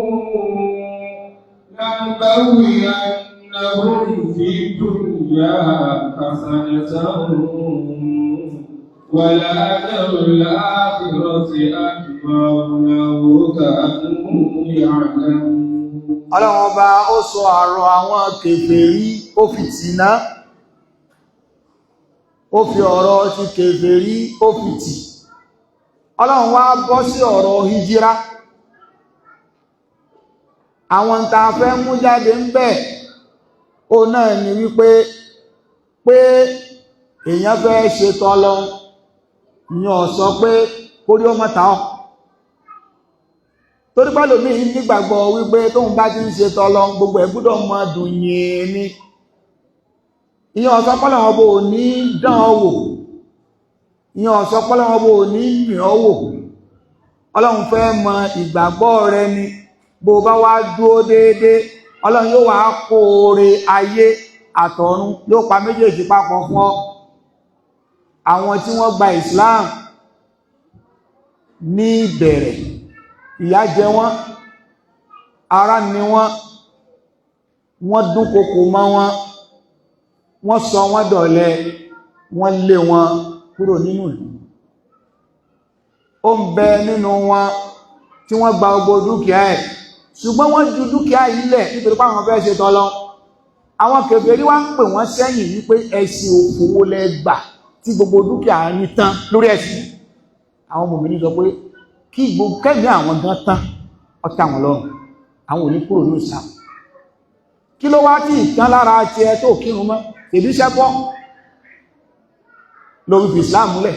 lanubawwi'annahum fid dunya hasanatan وَلَأَجْرُ الْآخِرَةِ أَكْبَرُ لَوْ كَانُوا يَعْلَمُونَ. Ọlọ́run ọba ó sọ ọ̀rọ̀ àwọn kèfèrí ó fi tìná ó fi ọ̀rọ̀ ti kèfèrí ó fi tì. Ọlọ́run wá bọ́ sí ọ̀rọ̀ hijira. Àwọn tá a fẹ́ mú jáde ń bẹ̀ ó náà ni wípé èèyàn fẹ́ ṣe tọ́lọ́run yàn sọ pé kórí ó mọ́ta ọ́ torí pẹ́lú mi nígbàgbọ́ wípé tóun bá ti ń ṣe tọ́lọ́run gbogbo ẹ̀ gbọ́dọ̀ mọ́ dùn yìí ní ìyàn ọ̀sọ́ pọ́lọ̀wọ́ bó ní dán ọwò ìyàn ọ̀sọ́ pọ́lọ̀wọ́ bó ní yìn ọwò. Ọlọ́run fẹ́ mọ ìgbàgbọ́ rẹ ni bó bá wá dúó déédé Ọlọ́run yóò wá kóore ayé àtọ̀run yóò pa méjèèjì papọ̀ fún ọ. Àwọn tí wọ́n gba Islam ní ìbẹ̀rẹ̀ ìyà jẹ wọ́n ara ni wọ́n dúnkokò mọ́ wọ́n sọ wọ́n dọ̀lẹ wọ́n lé wọn kúrò nínú ìlú. Ó ń bẹ nínú wọn tí wọ́n gba gbogbo dúkìá ẹ̀ ṣùgbọ́n wọ́n ju dúkìá ilẹ̀ nítorí pé àwọn fẹ́ ṣe tọ́lọ́. Àwọn kèfèrí wá ń pè wọ́n sẹ́yìn wípé ẹ̀sìn òfòwò lẹ gbà tí gbogbo dúkìá ní tán lórí ẹ̀sìn. Àwọn mòmìnì sọ pé kí gbogbo kẹ́mí àwọn gan tán ọ̀tá àwọn lọ́rùn àwọn ò ní kúrò ní ìsà. Kí ló wá tí ìtàn lára ti ẹ tó kírun mọ́ tèbí sẹ́pọ̀ lórí fi Islam múlẹ̀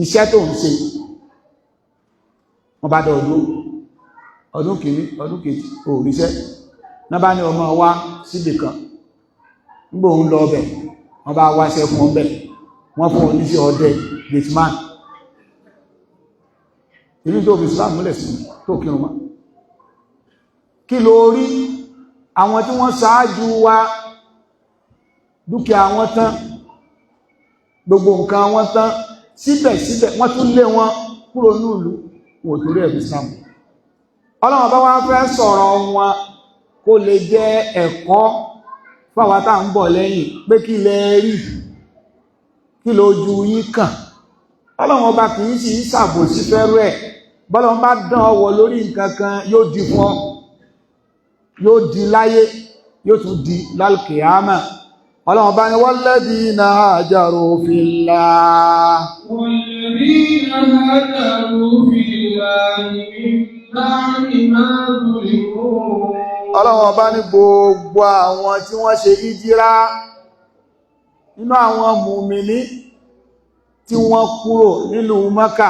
iṣẹ́ tó ń ṣe wọ́n bá dọ̀ ọdún kìíní ọdún kejì òrìṣẹ́ náà bá ní ọmọ wá síbì kan nígbò ń lọ ọbẹ̀ wọ́n bá wáṣẹ́ fún ọbẹ̀ wọ́n fún oníṣẹ́ ọdẹ gateman ìlú tó fi Islam múlẹ̀ sí tó kírun mọ́. Kí ló rí àwọn tí wọ́n ṣáájú wa dúkìá wọn tán gbogbo nǹkan wọn tán síbẹ̀síbẹ̀ wọ́n tún lé wọn kúrò ní ìlú wọn ò torí ẹ̀bí Islam. Ọlọ́run bá wá fẹ́ sọ̀rọ̀ wọn kó lè jẹ́ ẹ̀kọ́ fáwa tá ń bọ̀ lẹ́yìn pé kí lẹ rí kí lójú yín kàn. Ọlọ́run ọba kì í sì ṣàbòsí fẹ́rú ẹ̀ bọ́lọ́run bá dán ọwọ́ lórí nǹkan kan yóò di fún ọ yóò di láyé yóò tún di lálùkìyámà. Ọlọ́run bá ní walladhina hajaru fillah walladhina hajaru fillahi min ba'di ma zulimu. Ọlọ́run bá ní gbogbo àwọn tí wọ́n ṣe ìjírá nínú àwọn mùmìnì tí wọ́n kúrò nílùú Mákà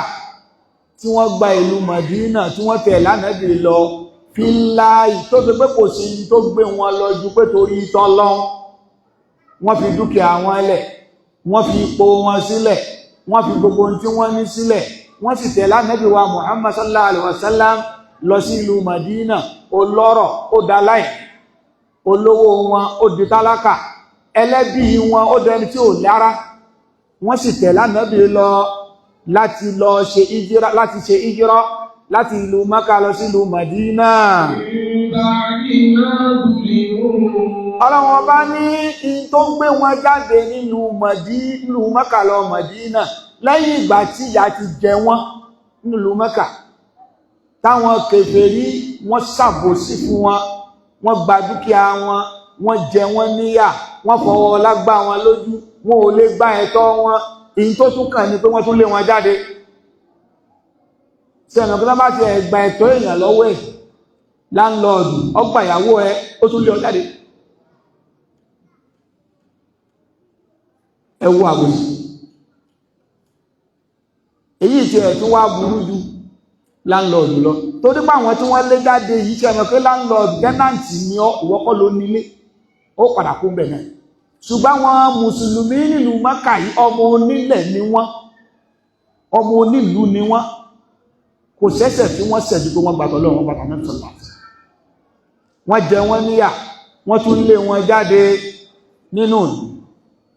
tí wọ́n gba ìlú Mádínà tí wọ́n tẹ̀lé Ànábì lọ fillahi tó ṣe pé kò sí tó gbé wọn lọ ju pé torí t'Ọlọ́run. Wọ́n fi dúkìá wọn lẹ̀, wọ́n fi ipò wọn sílẹ̀, wọ́n fi gbogbo ohun tí wọ́n ní sílẹ̀, wọ́n sì tẹ̀lé Ànábì wa Muhammad sallallahu alaihi wasallam lọ sí ìlú Mádínà. Olọ́rọ̀ ó daláì, olówó wọn ó di tálákà, ẹlẹ́bí wọn ó dẹni tí ò lára. Wọ́n sì tẹ̀lé Ànábì lọ láti ṣe ìjírá láti ìlú Mákà lọ sí ìlú Mádínà. Ọlọ́run ọba ní in tó gbé wọn jáde nílùú Mákà lọ Mádínà lẹ́yìn ìgbà tí ìyà ti jẹ wọ́n nílùú Mákà táwọn kèfèrí wọ́n ṣàbòsí fún wọn, wọ́n gba dúkìá wọn, wọ́n jẹ wọ́n níyà, wọ́n fọwọ́ lágbá wọn lójú, wọn ò lè gba ẹ̀tọ́ wọn. Èyí tó tún kàn ní pé wọ́n tún lé wọn jáde. Ṣé ọ̀nà kí wọ́n bá ti gba ẹ̀tọ́ èèyàn lọ́wọ́ ẹ̀ láńlọ́ọ̀dù ọgbà ìyàwó ẹ ó tún lé ọ jáde. Ẹ wo àbòsí. Èyí tí ẹ̀ tún wá burú ju láńlọ́ọ̀dù lọ tó dípò àwọn tí wọ́n lé jáde yìí ṣe mọ̀ pé láńlọ́ọ̀dù tẹ́nàntì ni ìwọ kọ́ ló nílé ó padà kó bẹ̀ náà. Ṣùgbọ́n àwọn mùsùlùmí nílùú Mákà yìí ọmọ onílẹ̀ ni wọ́n, ọmọ onílùú ni wọ́n, kò ṣẹ̀ṣẹ̀ tí wọ́n ṣẹ̀jú pé wọ́n gbàtọ̀ lọ́wọ́ bàtà mẹ́tọ̀lá. Wọ́n jẹ wọ́n níyà, wọ́n tún lé wọn jáde nínú.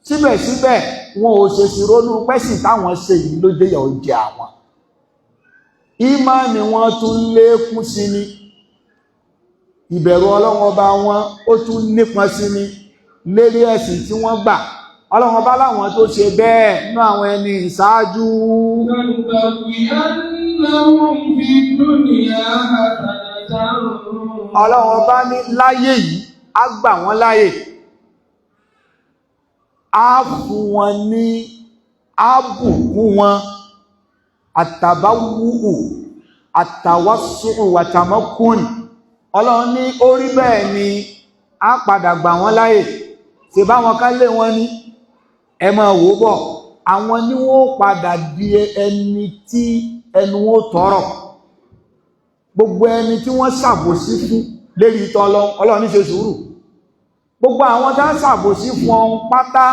Síbẹ̀síbẹ̀ wọn ò ṣèṣì ronú pẹ́sì táwọn ṣe yìí ló jẹ́ ìyà oúnjẹ àwọn. Ìmánì wọn tún lékún sí ni, ìbẹ̀rù Ọlọ́run ọba wọn ó tún nípọn sí ni lérí ẹ̀sìn tí wọ́n gbà. Ọlọ́run ọba láwọn tó ṣe bẹ́ẹ̀ nínú àwọn ẹni ìṣáájú. Ọlọ́run ọba ní láyé yìí á gbà wọ́n láyè, á fún wọn ní àbùkún wọn àtàbáwùú àtàwásùn wàtàmọ́kùn. Ọlọ́run ní orí bẹ́ẹ̀ ni á padà gbà wọ́n láyè. Ṣé báwọn ká lé wọn ní ẹ máa wò bọ̀, àwọn ni wọ́n padà di ẹni tí ẹnu wọn tọrọ. Gbogbo ẹni tí wọ́n ṣàbòsí fún lérí ìtọ́ Ọlọ́run ní ṣe sùúrù. Gbogbo àwọn tá ṣàbòsí fún ọ pátá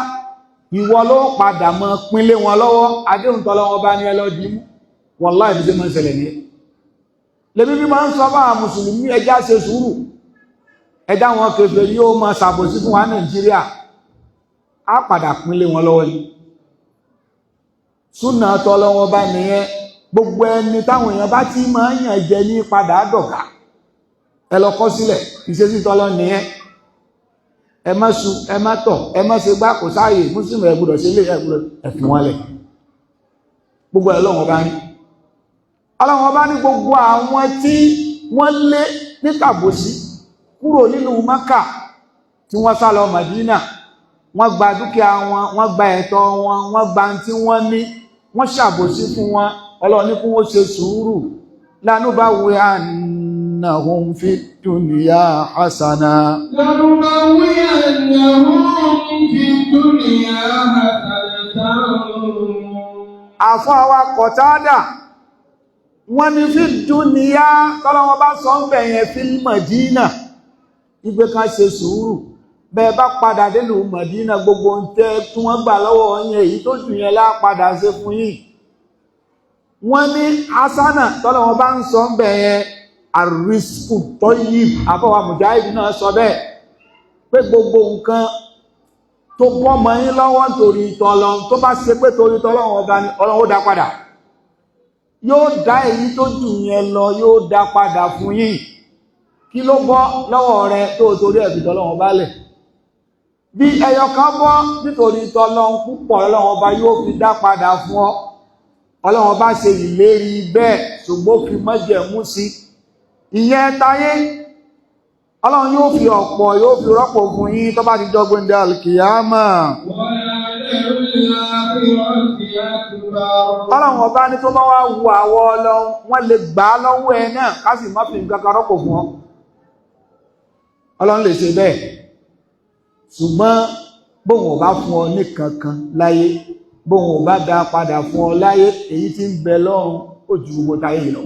ìwọ ló padà mọ́ pínlé wọn lọ́wọ́. Adéhùn tọ́lọ́wọ́ bá ní ẹlọ́dí mú wallahi ìdíje mọ́ ìṣẹ̀lẹ̀ ní ẹ. Lèmi bí máa ń sọ bá mùsùlùmí ẹjá ṣe sùúrù, ẹjá wọn kèfèrí yóò máa ṣàbòsí fún wa Nàìjíríà, á padà pínlé wọn lọ́wọ́ ni. Sunnah tọ́lọ́wọ́ bá nìyẹn. Gbogbo ẹni táwọn èèyàn bá ti máa ń yàn jẹ ní padà dọ̀gá, ẹ lọ kọ́ sílẹ̀, ìṣesí tọ́lọ́ nìyẹn. Ẹ má su, ẹ má tọ̀, ẹ má ṣe gbá kò sáàyè Mùsùlùmí ẹ gbọ́dọ̀ ṣe lé ẹ̀fìn wọn lẹ̀. Gbogbo ẹ̀ lọ́wọ́ bá ní. Ọlọ́wọ́ bá ní gbogbo àwọn tí wọ́n lé ní tàbòsí kúrò nílùú Mákà tí wọ́n sá lọ Mádínà, wọ́n gba dúkìá wọn, wọ́n gba ẹ̀tọ́ wọn, wọ́n gba tí wọ́n ní, wọ́n ṣàbòsí fún wọn. Ọlọ́run ní kí wọ́n ṣe sùúrù. لنبوئنهم في الدنيا حسنة àfọwà Kọ̀tádà wọ́n ní fi dúníyà tọ́lọ́wọ́ bá sọ ń bẹ̀yẹn fil Mádínà ìgbé kan ṣe sùúrù bẹ́ẹ̀ bá padà délù Mẹ̀dínà gbogbo ń tẹ́ tí wọ́n gbà lọ́wọ́ yín èyí tó jù yẹn lá padà ṣe fún yín. Wọ́n ní hasana tọ́lọ̀ wọn bá ń sọ ń bẹ̀ yẹn àrísìkù tọ́yì àfọwà Mùjáhídì náà sọ bẹ́ẹ̀ pé gbogbo nǹkan tó bọ́mọ yín lọ́wọ́ torí tọ́lọ́ tó bá ṣe pé torí tọ́lọ́ ọba ni Ọlọ́run ó dá padà, yóò dá èyí tó jù yẹn lọ yóò dá padà fún yín. Kí ló bọ́ lọ́wọ́ rẹ tó torí ẹ̀bí tọ́lọ́run ọba lẹ̀? Bí ẹyọ kan bọ́ nítorí tọ́lọ́run púpọ̀ Ọlọ́run ọba yóò fi dá padà fún ọ. Ọlọ́run ọba ṣe ìlérí bẹ́ẹ̀ ṣùgbọ́n fi májẹ̀mú sí ìyẹn táyé. Ọlọ́run yóò fi ọ̀pọ̀ yóò fi rọ́pò fún yín tó bá ti jọ gbéǹde alkiyama. Ọlọ́run ọba ní tó bá wá wu àwọ Ọlọ́run wọ́n lè gbà á lọ́wọ́ ẹ náà ká sì má fi nǹkan kan rọ́pò fún ọ. Ọlọ́run lè ṣe bẹ́ẹ̀ ṣùgbọ́n bóun ò bá fún ọ ní kankan láyé, bóun ò bá dá padà fún ọ láyé, èyí tí ń bẹ lọ́run ó ju gbogbo táyé lọ.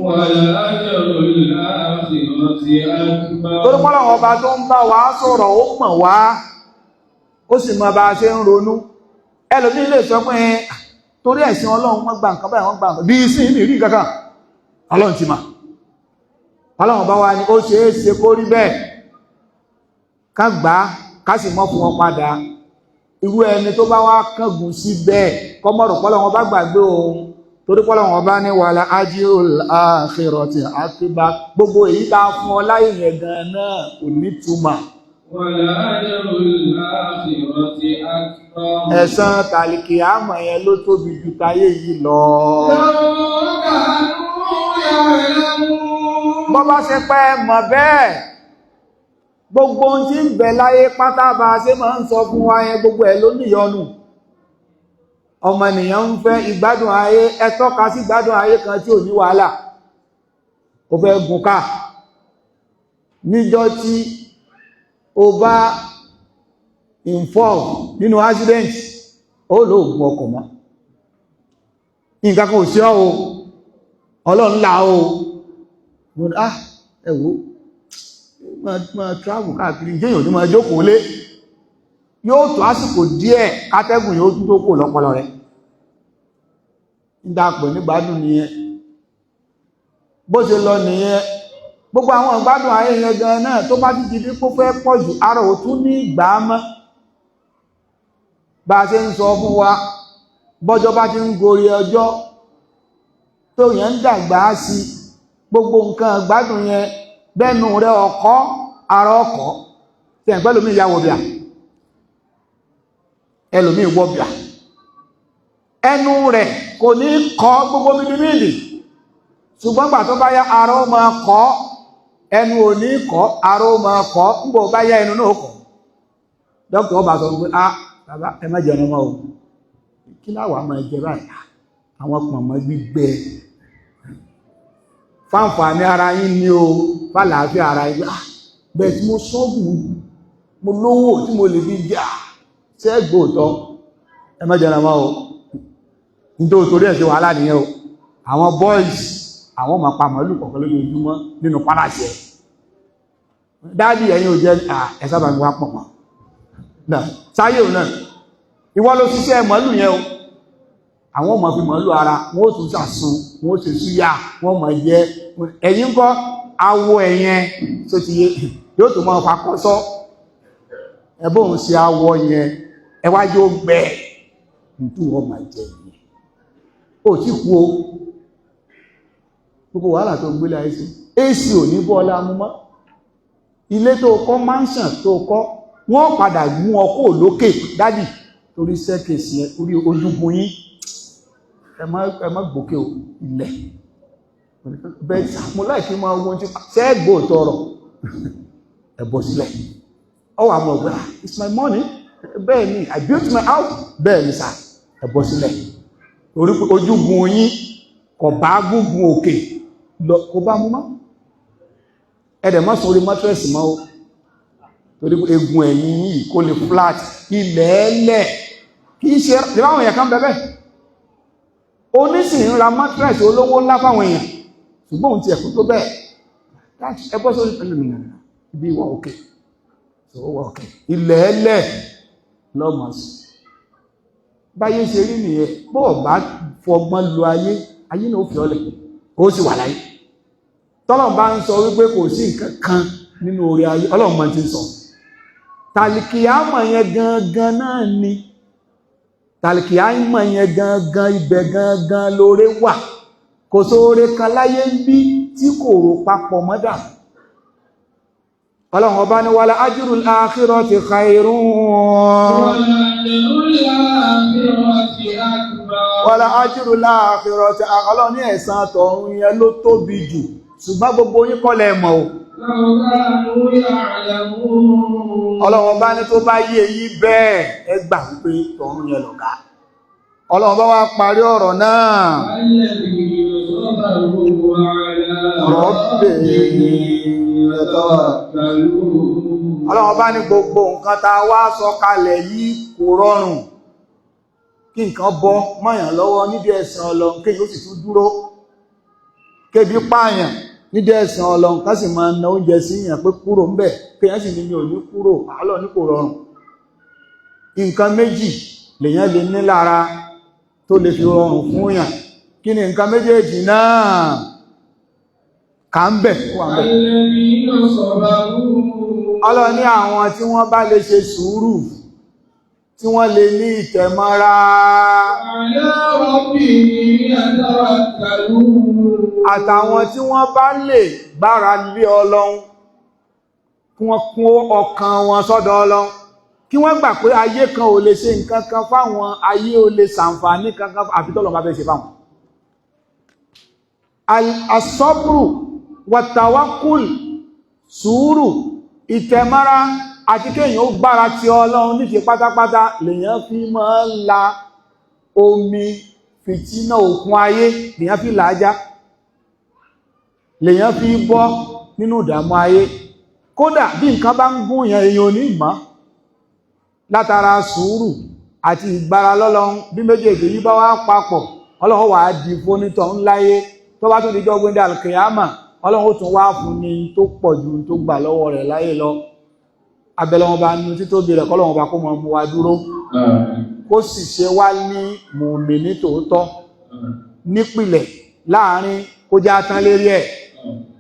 Torí Ọlọ́run ọba tó ń bá wa sọ̀rọ̀ ó mọ̀ wá, ó sì mọ bá a ṣe ń ronú. Ẹlòmí lè sọ pé torí ẹ̀sìn Ọlọ́run wọ́n gba nǹkan báyìí wọ́n gba nǹkan bí sí ní rí kankan. Ọlọ́run ti mà. Ọlọ́run bá wa ní ó ṣe é ṣe kó rí bẹ́ẹ̀ ká gbà á ká sì mọ́ fún wọn padà. Irú ẹni tó bá wá kángun sí bẹ́ẹ̀ kọ́mọ̀rọ̀ pọ́lọ́run bá gbàgbé òun torí pọ́lọ́run ọba ní wàlá ajrul akhirati akbar. Gbogbo èyí tá a fún ọ láyé yẹn gan náà kò ní túmọ̀. Wàlá ajrul akhirati akbar. Ẹ̀san tàlìkìyámà yẹn ló tóbi ju táyé yìí lọ. Bọ́ bá ṣe pẹ́ mọ̀ bẹ́ẹ̀, gbogbo ohun tí ń bẹ láyé pátá bá ṣe máa ń sọ fún wa yẹn gbogbo ẹ̀ ló níyọnu. Ọmọnìyàn ń fẹ́ ìgbádùn ayé, ẹ tọ́ka sí ìgbádùn ayé kan tí ò ní wàhálà. Ó fẹ́ gun ká. Níjọ́ tí ó bá involve nínú accident, ó lò gun ọkọ̀ mọ́. Nǹkan kan ò sí ọ́ o, Ọlọ́run là o. Mo ní, ẹ wò máa travel káàkiri yíyàn ní máa jókòó lé, yóò tó àsìkò díẹ̀ kátẹ́gùn yóò tún tó kò lọ́pọlọ rẹ̀. Ìdàpọ̀ nígbádùn nìyẹn, bó ṣe lọ nìyẹn. Gbogbo àwọn ìgbádùn ayé yẹn gan náà tó bá ti di kó fẹ́ pọ̀ jù ara ò tún ní ìgbà mọ́. Bá a ṣe ń sọ fún wa bọ́jọ́ bá ti ń gorí ọjọ́ tó yẹn ń dàgbà sí gbogbo nǹkan ìgbádùn yẹn bẹ́ẹ̀nu rẹ̀ ọkọ́ ara ọkọ̀ tí ẹ̀gbẹ́ lómi ìyá wọ̀bíà ẹlòmí wọ̀bíà ẹnu rẹ̀ kò ní kọ́ gbogbo mídímídì ṣùgbọ́n gbà tó bá yá ara ó máa kọ́, ẹnu ò ní kọ́ ara ó máa kọ́, nígbà ó bá yá ẹnu náà kọ́. Dókítà ọba sọ pé bàbá ẹ má jẹun ọmọ o, kí láwà máa jẹ báyìí, àwọn pọ̀nmọ́ gbígbẹ fáǹfààní ara yín ní o, fàlàáfíà ara yín. Bẹ́ẹ̀ tí mo sọ́gù mo lówó tí mo lè fi jà ṣẹ́gbòótọ́ ẹ má jẹun ọmọ o, nítorí torí ẹ̀ sí wàhálà nìyẹn o. Àwọn boys àwọn ọmọ pa màálù kọ̀ọ̀kan lójoojúmọ́ nínú pálàṣẹ. Dáàdì ẹ̀yin ò jẹ́ ẹ̀sábà ń wá pọ̀ mọ́ náà sáyé ò náà ìwọ ló ṣiṣẹ́ màálù yẹn o. Àwọn ọmọ fi màálù ara wọ́n ó tún sàsun wọ́n ó ṣe súyà wọ́n mọ̀ jẹ́ ẹ̀yìn kọ́ awọ ẹ̀yẹn tó ti yé yóò tó mọ́ fakọ́sọ́ ẹbọ́n ṣe awọ yẹn ẹwájú ó gbẹ nítorí wọ́n máa jẹ yìí ó tí kú o. Gbogbo wàhálà tó gbélé ayé sí AC ò ní bọ́ọ̀lá mú mọ́. Ilé tó kọ́ mansion tó kọ́ wọ́n padà mú ọkọ̀ lókè dádì torí sẹ́kèsì ẹ orí ojúgun yín ẹ má gbókè ilẹ̀ bẹ́ẹ̀ mo láìkí máa wọ́n tí sẹ́gbò tọrọ ẹ̀bọ̀ sílẹ̀ ọwọ́ àmọ́ ọ̀gbẹ́ it's my money bẹ́ẹ̀ ni I built my house bẹ́ẹ̀ ni sà ẹ̀bọ̀ sílẹ̀ torí ojúgun yín kò bá gúngun òkè lọ kò bá mú mọ́ ẹ̀dẹ̀ mọ́ sórí mọ́tírẹ̀sì mọ́ o torí egun ẹ̀yìn yìí kó lè flat ilẹ̀ ẹlẹ̀ kì í ṣe ìráwọn èèyàn kan bẹ́ẹ̀ onísìn ra mọ́tírẹ̀sì olówó ńlá fáwọn èèyàn ṣùgbọ́n ti ẹ̀kú tó bẹ́ẹ̀ ẹgbọ́ sórí pẹ̀lú ibi ìwà òkè tó wọ́kẹ̀ ilẹ̀ ẹlẹ̀ lọ́mọ̀sí báyé ṣe rí nìyẹn bọ́ọ̀ bá fọgbọ́n lo ayé náà fi ọlẹ̀ ó sì wà láyé tọ́lọ̀n bá ń sọ wípé kò sí nǹkan kan nínú orí ayé Ọlọ́run máa ti sọ tàlìkìyàmọ̀ yẹn gangan náà ni tàlìkìyàmọ̀ yẹn gangan ibẹ̀ gangan lóore wà kò sóore kan láyé ń bí tí kò rò papọ̀ mọ́dà Ọlọ́run ọba ní wala ajrul akhirati khairun wala ajrul akhirati Ọlọ́run ní ẹ̀san tọ̀run yẹn ló tóbi jù ṣùgbọ́n gbogbo yín kọ́ lẹ mọ̀ o Ọlọ́run bá ní tó bá yé yí bẹ́ẹ̀ ẹ gbà wípé tọ̀run yẹn lọ̀gá Ọlọ́run bá wá parí ọ̀rọ̀ náà Ọlọ́run bá ní gbogbo nǹkan tá a wá sọ kalẹ̀ yìí kò rọrùn kí nǹkan bọ́ mọ́yàn lọ́wọ́ nídìí ẹ̀sìn Ọlọ́run kéyìn ó sì tún dúró kébi pààyàn nídìí ẹ̀sìn Ọlọ́run ká sì máa na oúnjẹ sí ìyàn pé kúrò ń bẹ̀ kéyàn sì ní mi ò ní kúrò àlọ́ ní kò rọrùn nǹkan méjì lèyàn lè ní lára tó lè fi rọrùn fún yàn kí ni nǹkan méjèèjì náà kà ń bẹ̀ wà ń bẹ̀ Ọlọ́run ní àwọn tí wọ́n bá lè ṣe sùúrù tí wọ́n lè ní ìtẹ̀mọ́ra àtàwọn tí wọ́n bá lè gbára lé Ọlọ́run kí wọ́n kún ọkàn wọn sọ́dọ̀ Ọlọ́run kí wọ́n gbà pé ayé kan ò lè ṣe nǹkan kan fáwọn ayé ò lè ṣàǹfààní kankan àfi tọ́lọ́run bá fẹ́ ṣe fáwọn as-sabru wat-tawakkul sùúrù ìtẹ̀mọ́ra àti kéèyàn ó gbára ti Ọlọ́run ní ṣe pátápátá lèyàn fi máa ń la omi fìtínà òkun ayé lèyàn fi làájá lèyàn fi bọ́ nínú ìdààmú ayé kódà bí nǹkan bá ń gún èèyàn ní ìmọ̀ látara sùúrù àti ìgbára lọ́lọ́run bí méjèèjì yìí bá wá papọ̀ Ọlọ́run wà á di fónítọ̀ ńláyé tó bá tún dijọ́ gbéńdé alkiyama Ọlọ́run ó tún wá fún ní tó pọ̀ ju tó gbà lọ́wọ́ rẹ̀ láyé lọ abẹ́lẹ́wọ̀n bá nínú títóbi rẹ̀ kọ́lọ́wọ́n bá kó mọ̀ mú wa dúró kó sì ṣe wá ní mùmínì tòótọ́ nípìlẹ̀ láàrin kó já tán lérí ẹ̀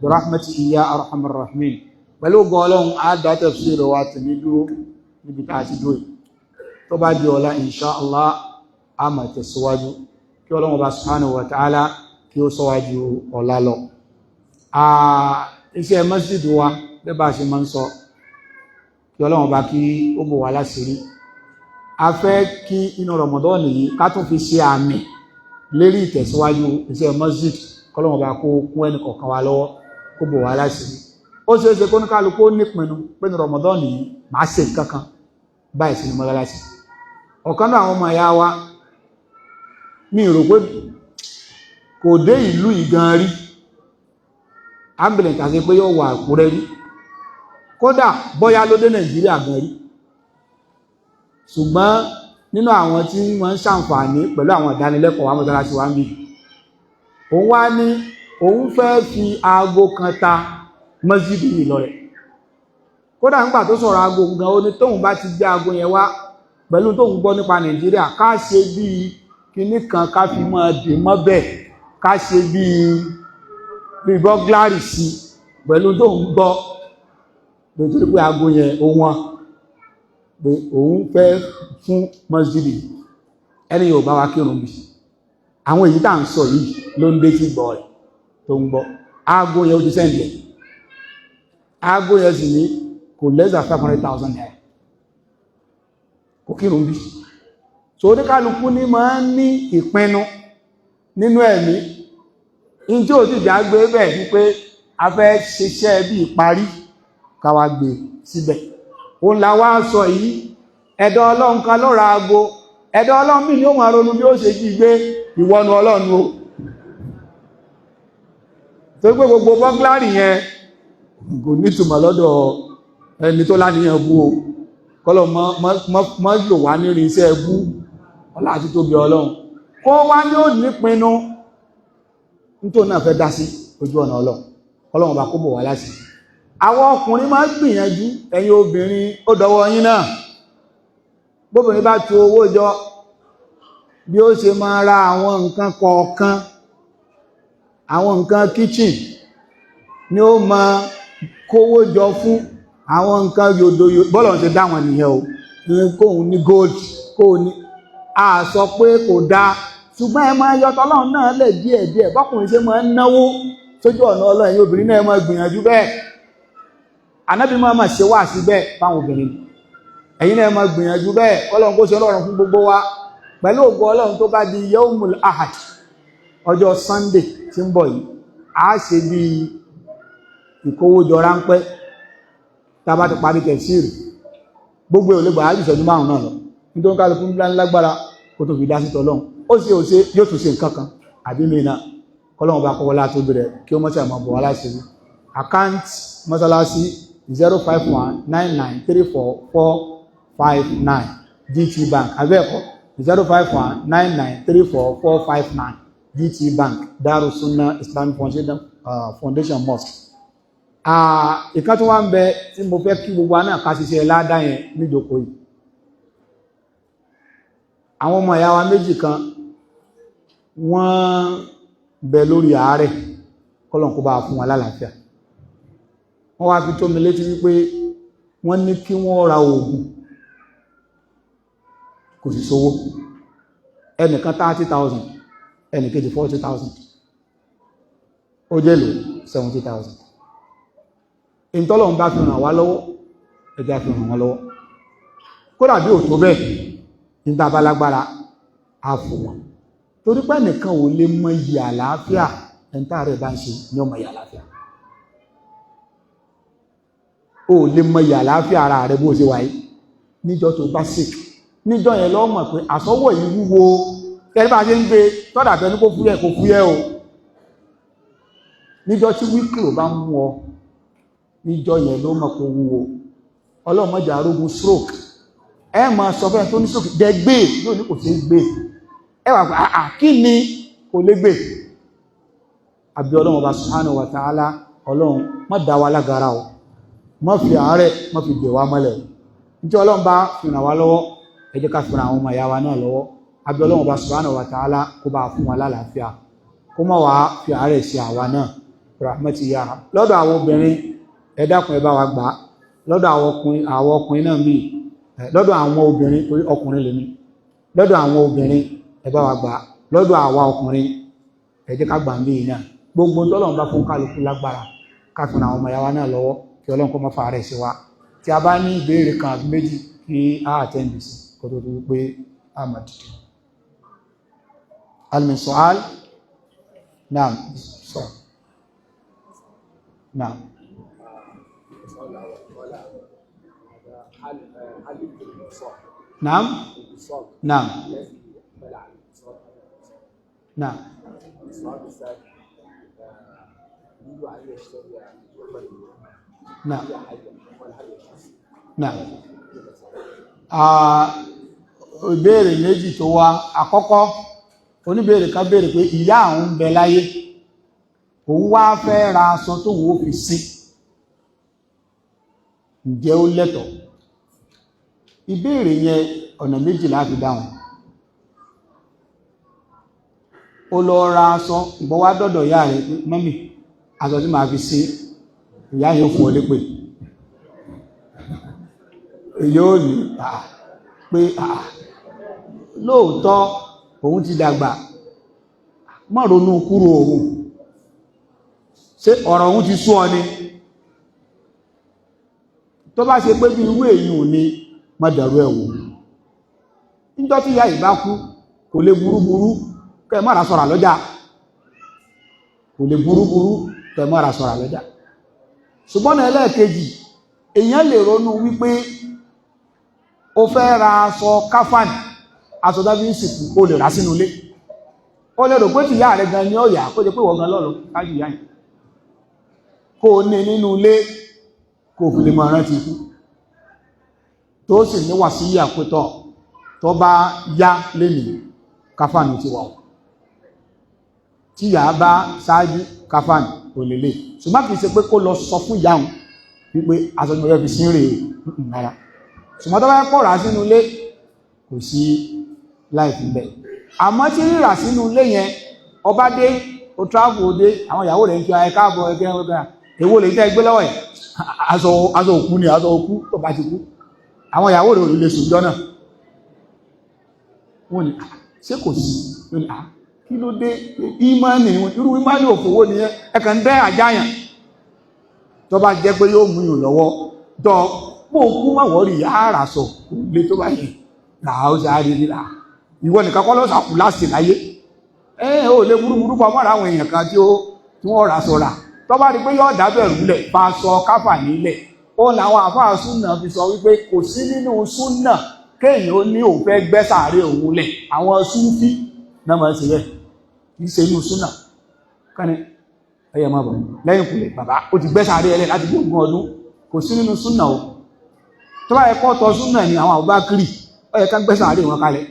birahmatihi ya arhamar rahimin pẹ̀lú ògo Ọlọ́run á dá tafsir wa tì ní dúró níbi tá a ti dúró tó bá di ọ̀la insha Allah a máa tẹ̀síwájú kí Ọlọ́run bá subhanahu wa ta'ala kí ó sọ́wájú ọ̀la lọ iṣẹ́ masjid wa bẹ́ẹ̀ bá ṣe máa ń sọ kí Ọlọ́run bá kí ó bò wá láṣìírí a fẹ́ kí inú Ramadan yìí ká tún fi ṣe àmì lérí ìtẹ̀síwájú iṣẹ́ masjid kọ́lọ́run bá kó kún ẹnì kọ̀ọ̀kan wa lọ́wọ́ kó bò wá láṣìírí ó ṣeé ṣe kó ní kálukú nípinnu pé ní Ramadan yìí máa ṣe nǹkan kan báyìí sí ni mọ́lálásì ọ̀kan náà àwọn ọmọ ìyá wa mi rò pé kò dé ìlú ìgan rí ambulance àti pé yóò wà Àkúrẹ́ rí kódà bóyá ló dé Nàìjíríà gan rí ṣùgbọ́n nínú àwọn tí wọ́n ń ṣàǹfààní pẹ̀lú àwọn ìdánilẹ́kọ̀ọ́ wa mọ́sálásí wa ń bì òun wá ní òun fẹ́ fi aago kan ta mọ́sídì yìí lọ rẹ̀ kódà nígbà tó sọ̀rọ̀ aago gan ó ní tóun bá ti gbé aago yẹn wá pẹ̀lú tóun gbọ́ nípa Nàìjíríà ká ṣe bíi kinní kan ká fi mọ́ dè mọ́ bẹ́ẹ̀ ká ṣe bíi bọ́gláàrì sí pẹ̀lú tóun gbọ́ nítorí pé aago yẹn ó wọ́n pé òun fẹ́ fún mọ́sídì ẹni yóò bá wa kírun bí àwọn èyí tá à ń sọ yìí ló ń dé sí gbọ́ rẹ̀ tó ń gbọ́ aago yẹn ó ti sẹ́ǹdì ẹ̀ aago yẹn sì ní kò less than 500,000 naira kò kírun bí so oníkálukú ní máa ń ní ìpinnu nínú ẹ̀mí in tí ò sì já gbé bẹ́ẹ̀ ni pé a fẹ́ ṣiṣẹ́ bí ìparí káwa gbé síbẹ̀ òun la wá sọ yìí ẹ̀dọ̀ Ọlọ́run kan ló ra aago ẹ̀dọ̀ Ọlọ́run bí ni ó máa ronú bí ó ṣe jí gbé ìwọ́nu Ọlọ́run o tó gbé gbogbo bọ́gláàrì yẹn kò nítumọ̀ lọ́dọ̀ ẹni tó láníyàn bú o kọ́lọ̀ mọ́ lò wá nírin iṣẹ́ ẹbú ọlá àti tóbi Ọlọ́run kó wá ní ó nípinnu nítorí náà fẹ́ dá sí ojú ọ̀nà Ọlọ́run bá kó bò wá láti àwọn ọkùnrin máa ń gbìyànjú, ẹ̀yin obìnrin ó dọwọ́ yín náà. Bóbìnrin bá tu owó jọ bí ó ṣe máa ra àwọn nǹkan kọ̀ọ̀kan, àwọn nǹkan kitchen ni ó máa kówó jọ fún, àwọn nǹkan yòdò bọ́lọ̀ ṣe dá wọn nìyẹn o, kóhun ní gold, kóhun ní, a sọ pé kò dáa, ṣùgbọ́n ẹ máa yọtọ̀ Ọlọ́run náà lẹ̀ díẹ̀díẹ̀, bọ́kùnrin ṣe máa ń náwó sójú ọ̀nà Ọlọ́run, ẹ̀yin obìnrin náà máa gbìyànjú bẹ́ẹ̀. Ànábì máa ṣe wá sí bẹ́ẹ̀ fáwọn obìnrin, ẹ̀yin náà máa gbìyànjú bẹ́ẹ̀. Ọlọ́run kó ṣe Ọlọ́run fún gbogbo wa, pẹ̀lú ògo Ọlọ́run tó bá di Yawmul Ahad, ọjọ́ Sunday tí ń bọ̀ yìí, a ṣe bí ìkówójọ ráńpẹ́ tá bá ti parí tẹ̀síìrì, gbogbo ò lè gbà á jù ìṣẹ́jú 5 náà lọ, nítorí kálukú ńlá lágbára kó tó fi dá sí tọ́lọ́run. Ó sì ò ṣe yóò tún ṣe nǹkan kan àbí mìíràn, kọ́lọ́run bá kọ́wọ́ láti bẹ̀rẹ̀ kí ó mọ́ sí àmọ́ bọ̀ wá láti rí. Account mọ́sálásí 05199344459 GT Bank, abẹ́ẹ̀kọ́ 05199344459 GT Bank, Darus Sunnah Islamic Foundation Mosque. Ìkan tó wá ń bẹ tí mo fẹ́ kí gbogbo náà ká ṣiṣẹ́ ládá yẹn níjókòó yìí. Àwọn ọmọ ìyá wa méjì kan wọ́n bẹ lórí àárẹ̀, kọ́lọ̀n kó bá fún wọn lálàáfíà. Wọ́n wá fi tó mi létí wípé wọ́n ní kí wọ́n ra oògùn, kò sì sówó. Ẹnìkan 30,000, ẹnìkejì 40,000, ó jẹ́ lò 70,000. Ìntọ́lọ̀un bá fi ràn wá lọ́wọ́, ẹjá fi ràn wọ́n lọ́wọ́. Kódà bí ò tó bẹ́ẹ̀, nígbà bá lágbára àfò wọn. Torí pé nìkan ò lè mọ iyì àlàáfíà, ẹ̀ntà rẹ̀ bá ń ṣe ní ọmọ iyì àlàáfíà. Ó lè mọ iyì àlàáfíà ara rẹ̀ bó ṣe wáyé. Níjọ́ tó bá sick, níjọ́ yẹn ló mọ̀ pé àsọ́wọ́ yìí wúwo, kẹ́rí bá ṣe ń gbé tọ́dà bẹ́ẹ̀ ní kó fúyẹ́ o. Níjọ́ tí wíkìlò bá ń mú ọ, níjọ́ yẹn ló mọ̀ pé wúwo. Ọlọ́run má jẹ́ arógun stroke, ẹ máa sọ fẹ́ tó ní stroke jẹ gbé, yóò ní kò sí gbé, ẹ wà pé kí ni kò lè gbé. Àbí Ọlọ́run Ọba Subhanahu wa Ta'ala, Ọlọ́run má dá wa lágara o, má fi àárẹ̀ má fi dè wá mọ́lẹ̀. Nítorí Ọlọ́run bá fi ràn wá lọ́wọ́, ẹ jẹ́ ká fi ràn àwọn ọmọ ìyá wa náà lọ́wọ́. Àbí Ọlọ́run Ọba Subhanahu wa Ta'ala kó bá fún wa lálàáfíà, kó má wá fi àárẹ̀ sí àwa náà, rahmati ya Rabb. Lọ́dọ̀ àwọn obìnrin, ẹ dákun ẹ bá wa gbà. Lọ́dọ̀ àwọn ọkùnrin náà bí, lọ́dọ̀ àwọn obìnrin, torí ọkùnrin lèmi, lọ́dọ̀ àwọn obìnrin ẹ bá wa gbà. Lọ́dọ̀ àwa ọkùnrin ẹ jẹ́ ká gbà ń bí iná. Gbogbo tọ́lọ́run bá fún kálukú lágbára, ká fi àwọn ọmọ ìyá wa náà lọ́wọ́, kí Ọlọ́run kó má fa àárẹ̀ sí wa. Tí a bá ní ìbéèrè kan àbí méjì, kí a attend sí kó tó di pé a máa dìde. Al-min su'al? Naam. Naam. نعم نعم نعم نعم نعم ìbéèrè méjì tó wá. Àkọ́kọ́, oníbéèrè kan béèrè pé ìyá àwọn ń bẹ láyé, òun wá fẹ́ ra aṣọ tó wò fi sí, ǹjẹ́ ó lẹ́tọ̀ọ́? Ìbéèrè yẹn ọ̀nà méjì láti dáhùn. Ó lọ ra aṣọ, ìbọn wá dọ́dọ̀ ìyá rẹ̀ pé mọ́mì, aṣọ tí màá fi sí, ìyá yóò fún ọ lépè. Yóò ní pé lóòótọ́ òun ti dàgbà, má ronú kúrò òun, ṣé ọ̀rọ̀ òun ti sú ọ ni? Tó bá ṣe pé bí irú èyí ò ní, má dàrú ẹ̀wò. Níjọ́ tí ìyá ìbá kú, kò lè burúburú kẹ́ má ra sọ̀rà lọ́jà, kò lè burúburú kẹ́ má ra sọ̀rà lọ́jà. Ṣùgbọ́n ní ẹlẹ́ẹ̀kejì, èèyàn lè ronú wípé ó fẹ́ ra aṣọ káfánì, aṣọ dábí ń sìnkú, ó lè rà sínú ilé. Ó lè rò pé tí ìyá rẹ̀ gan ní ọ̀yà, kó jẹ́ pé wọ́n gan lọ́rọ̀ kájú ìyá yìí, kó ní nínú ilé, kó fi lè máa rántí ikú, tó sì ní wàsíyà pẹ́tọ̀ tó bá yá lẹ́nìí káfánì ti wà. Tí ìyá bá ṣáájú káfánì ò lè lè. Ṣùgbọ́n kìí ṣe pé kó lọ sọ fún ìyá òun wípé aṣọ ni mo fẹ́ fi sí rèé rárá. Ṣùgbọ́n tó bá pọ̀ rà sínú ilé kò sí láìpẹ́ bẹ́ẹ̀. Àmọ́ tí rírà sínú ilé yẹn ọba dé o travel dé àwọn ìyàwó rẹ̀ ń kí ẹ káàbọ̀ ẹgbẹ́ ẹgbẹ́ èwo lè tẹ́ gbé lọ́wọ́ ẹ̀ aṣọ òkú ni aṣọ òkú tó bá ti kú àwọn ìyàwó rẹ̀ ò lè sùn jọ́nà wọ́n ni ṣé kò sí kí ló dé ìmánì irú ìmánì òfòwò ni ẹkàn dẹ́ àjáyàn tó bá jẹ́ pé yóò mú yìí lọ́wọ́ tọ́ mọ́ kú mọ̀wọ́rì yára sọ lé tó bá yìí làá ó sáré nílà ìwọ nìkan kọ́ lọ́sàkù láti láyé ó lè burúburú pa mọ́ra àwọn èèyàn kan tí wọ́n rà sọ́ra tó bá rí pé yóò dábẹ̀rù lẹ̀ bá sọ káfà nílẹ̀ ó làwọn àfáà súnà fi sọ wípé kò sí nínú súnà kéèyàn ó ní òun fẹ́ gbẹ́ sàárè òun lẹ̀ àwọn súnfí náà máa ń ṣe bẹ́ẹ̀ kì í ṣe inú súnà kání ẹyẹ máa bọ̀ lẹ́yìn kùlẹ̀ bàbá ó ti gbẹ́ sàárè ẹlẹ́ láti gbógun ọdún kò sí nínú súnà o tó bá yẹ kọ́ tọ́ súnà ni àwọn Àbúbákírì ó yẹ ká gbẹ́ sàárè wọn kalẹ̀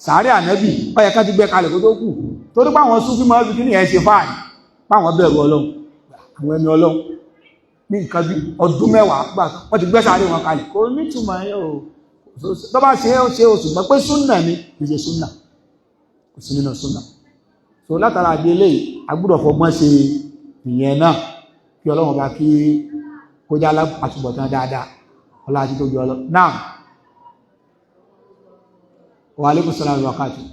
sàárè ànábì ó yẹ ká ti gbẹ́ kalẹ̀ kó tó kù torí pé àwọn súnfí máa ń fi kí ni ẹ ṣe fáàní páwọn bẹ̀rù Ọlọ́run àwọn ẹni Ọlọ́run ní nǹkan bí ọdún mẹ́wàá gbà wọ́n ti gbẹ́ sàárè wọn kalẹ̀ kò nítumọ̀ ẹ̀ o tó bá ṣe ó ṣe oṣù mọ́ pé súnà ni ìṣe súnà kò sí nínú súnà so látara àdé eléyìí agbúdọ̀ fọgbọ́n ṣe ìyẹn náà kí Ọlọ́run bá kí kó já àtúbọ̀tán dáadáa ọlá àti tó jọ ọlọ́ náà wa alaikum salaam wa barakatuh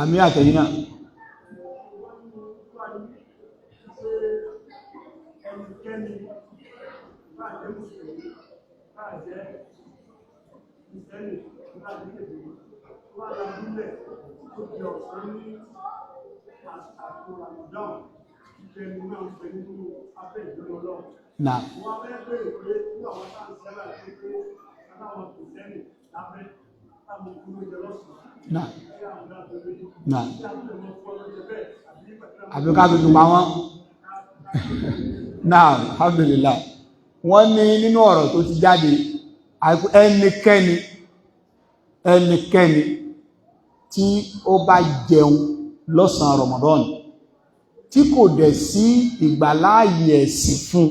àmì àtẹ̀yìn náà Nah. Nah. Nah. Àbíká bí tún bá wọ́n. Náà, alhamdulillah. Wọ́n ní nínú ọ̀rọ̀ tó ti jáde, ẹnikẹ́ni tí ó bá jẹun lọ́sàn Ramadan tí kò dẹ̀ sí ìgbàláàyè ẹ̀sìn fún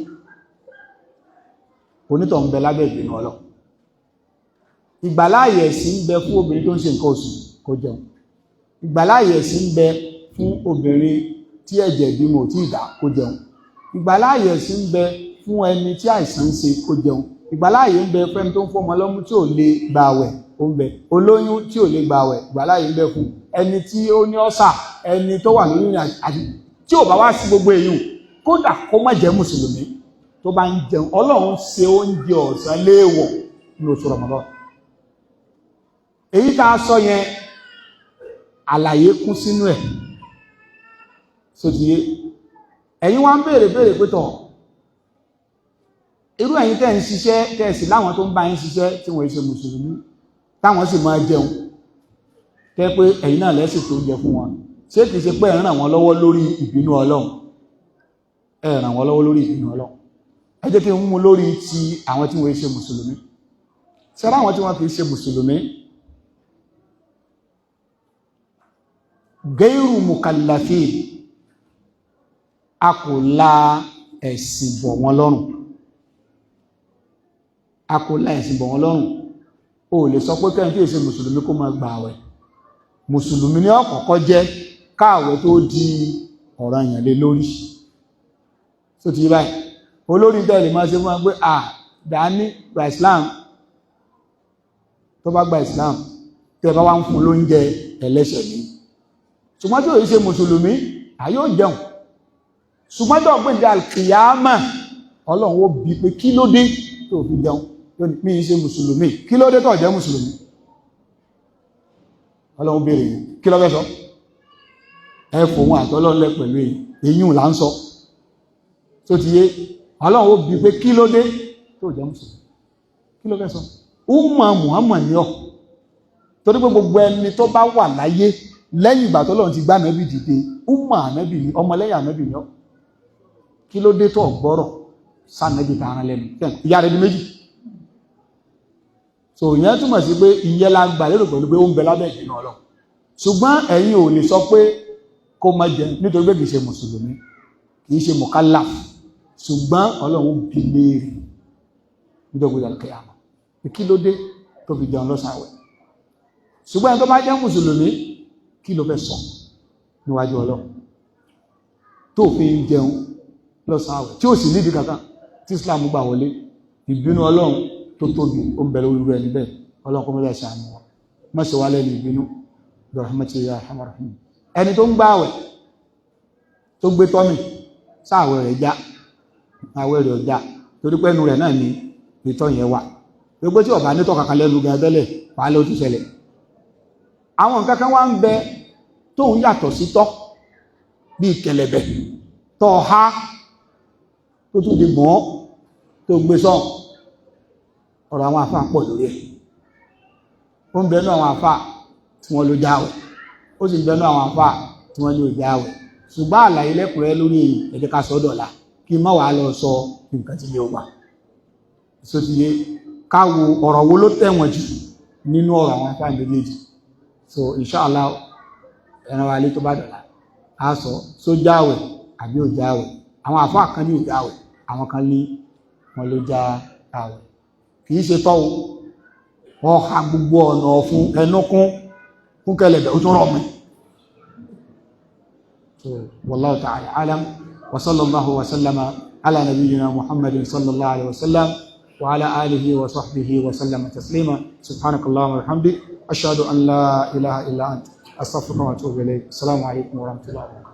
onítọ̀ ń bẹ lábẹ́ ìbínú Ọlọ́run. Ìgbàláàyè ẹ̀sìn ń bẹ fún obìnrin tó ń ṣe nǹkan oṣù kó jẹun. Ìgbàláàyè ẹ̀sìn ń bẹ fún obìnrin tí ẹ̀jẹ̀ ìbímọ ò tí ì dá kó jẹun. Ìgbàláàyè ẹ̀sìn ń bẹ fún ẹni tí àìsàn ń ṣe kó jẹun. Ìgbàláàyè ń bẹ fún ẹni tó ń fọmọ lọ́mú tí ò lè gbààwẹ̀ ó ń bẹ. Olóyún tí ò lè gbààwẹ̀ ìgbàláàyè ń bẹ fún ẹni tí ó ní ọ́sà ẹni tó wà lórí àti tí ò bá wá sí gbogbo èyí kódà kó má jẹ́ mùsùlùmí tó bá ń jẹun Ọlọ́run ṣe oúnjẹ ọ̀sán léèwọ̀ ní oṣù Ramadan. Èyí tá a sọ yẹn àlàyé kún sínú ẹ̀ sótìyé ẹ̀yin wá ń béèrè pé tọ̀ irú ẹ̀yin tẹ́ ń ṣiṣẹ́ tẹ́ẹ̀sì láwọn tó ń bá yín ṣiṣẹ́ tí wọ́n ṣe mùsùlùmí táwọn sì máa jẹun tẹ́ pé ẹ̀yin náà lẹ́sìn tó ń jẹ fún wọn ṣé kìí ṣe pé ẹ ràn wọ́n lọ́wọ́ lórí ìbínú Ọlọ́run ẹ ràn wọ́n lọ́wọ́ lórí ìbínú Ọlọ́run ẹ jẹ́ kí n mú lórí ti àwọn tí wọ́n ṣe mùsùlùmí ṣẹ́rá àwọn tí wọ́n kìí ṣe mùsùlùmí gairu mukallafin a kò la ẹ̀sìn bọ̀ wọ́n lọ́rùn o lè sọ pé kẹ́yìn tí è ṣe mùsùlùmí kó máa gba àwẹ̀ mùsùlùmí ní ọ̀kọ̀ọ̀kọ́ jẹ́ káàwẹ̀ tó di ọ̀ranyàn lé lórí so ti báyìí olórí tẹ́lẹ̀ máa ṣe fún wa pé dání gba Islam tó bá gba Islam tẹ́ bá wá ń fún lóúnjẹ ẹlẹ́ṣẹ̀ ní ṣùgbọ́n tí ò ṣe mùsùlùmí yóò jẹun ṣùgbọ́n tó gbé alkiyama Ọlọ́run ó bi pé kí ló dé tó fi jẹun mi ṣe mùsùlùmí kí ló dé tó jẹ́ mùsùlùmí Ọlọ́run béèrè kí ló fẹ́ sọ ẹfò wọn àtọ́lọ́lẹ̀ pẹ̀lú èyí là ń sọ tó ti yé Ọlọ́run ó bi pé kí ló dé tó jẹ́ mùsùlùmí kí ló fẹ́ sọ Muhammad ní ọ torí pé gbogbo ẹni tó bá wà láyé lẹ́yìn ìgbà tọ́lọ́run ti gbá ànábì dìde ànábì ní ọmọlẹ́yìn ànábì ní ọ kí ló dé tó gbọ́rọ̀ sànábì tààrà lẹ́nu ìyá rẹ̀ di méjì so ìyẹn túmọ̀ sí pé ìyẹn la gbà lérò pẹ̀lú pé ó ń bẹ lábẹ́ ìdènà Ọlọ́run ṣùgbọ́n ẹ̀yin ò lè sọ pé kó má jẹ nítorí pé kìí ṣe mùsùlùmí kìí ṣe mukallaf ṣùgbọ́n Ọlọ́run bí léèrè nídọ̀gbọ̀dọ̀ alkiyama kí ló dé tó fi jẹun lọ́sàn àwẹ̀ ṣùgbọ́n tó bá jẹ́ mùsùlùmí kí ló fẹ́ sọ níwájú Ọlọ́run tó fi ń jẹun lọ́sàn àwẹ̀ tí ó sì nídìí kankan tí Islam gbà wọlé ìbínú Ọlọ́run tó tóbi ó ń bẹ̀rẹ̀ olúrẹ̀ níbẹ̀ Ọlọ́run kó mẹ́rẹ̀ ṣàánú wọn má ṣe wá lẹ́nu ìbínú rahmatu ya arhamar rahimin ẹni tó ń gbà àwẹ̀ tó gbé tọ́mì sáàwẹ̀ rẹ̀ já àwẹ̀ rẹ̀ ọjà torí pé ẹnu rẹ̀ náà ní ìtọ́ yẹn wà gbogbo tí ọba nítọ́ kankan lẹ́nu gan tẹ́lẹ̀ wà ló ti ṣẹlẹ̀ àwọn nǹkan kan wá ń bẹ tó ń yàtọ̀ sí tọ́ bí kẹlẹ̀bẹ̀ tọ́ ha tó tún di gbọ́n tó gbé sọ́n ọ̀rọ̀ àwọn àfáà pọ̀ lórí ẹ̀ ó ń bẹnu àwọn àfáà tí wọ́n ló jáwẹ̀ ó sì ń bẹnu àwọn àfáà tí wọ́n ló jáwẹ̀ ṣùgbọ́n àlàyé lẹ́kùnrẹ́ lórí èyí ẹ jẹ́ ká sọ dọ̀la kí má wàá lọ sọ nǹkan tí yóò wà so ti yé káwo ọ̀rọ̀ wo ló tẹ̀wọ̀n jù nínú ọ̀rọ̀ àwọn àfáà méjèèjì so inshallah ẹran wa lé tó bá dọ̀la á sọ só jáwẹ̀ àbí ò jáwẹ̀ àwọn àfáà kan ní ò jáwẹ̀ àwọn kan ní wọn ló já àwẹ̀ kì í ṣe tọ́wọ́ wọn ha gbogbo ọ̀nà fún ẹnukún fún kẹlẹ̀bẹ̀ ó tún rọ̀ mí والله تعالى أعلم وصلى الله وسلم على نبينا محمد صلى الله عليه وسلم وعلى آله وصحبه وسلم تسليما سبحانك اللهم وبحمدك أشهد أن لا إله إلا أنت أستغفرك وأتوب إليك السلام عليكم ورحمة الله وبركاته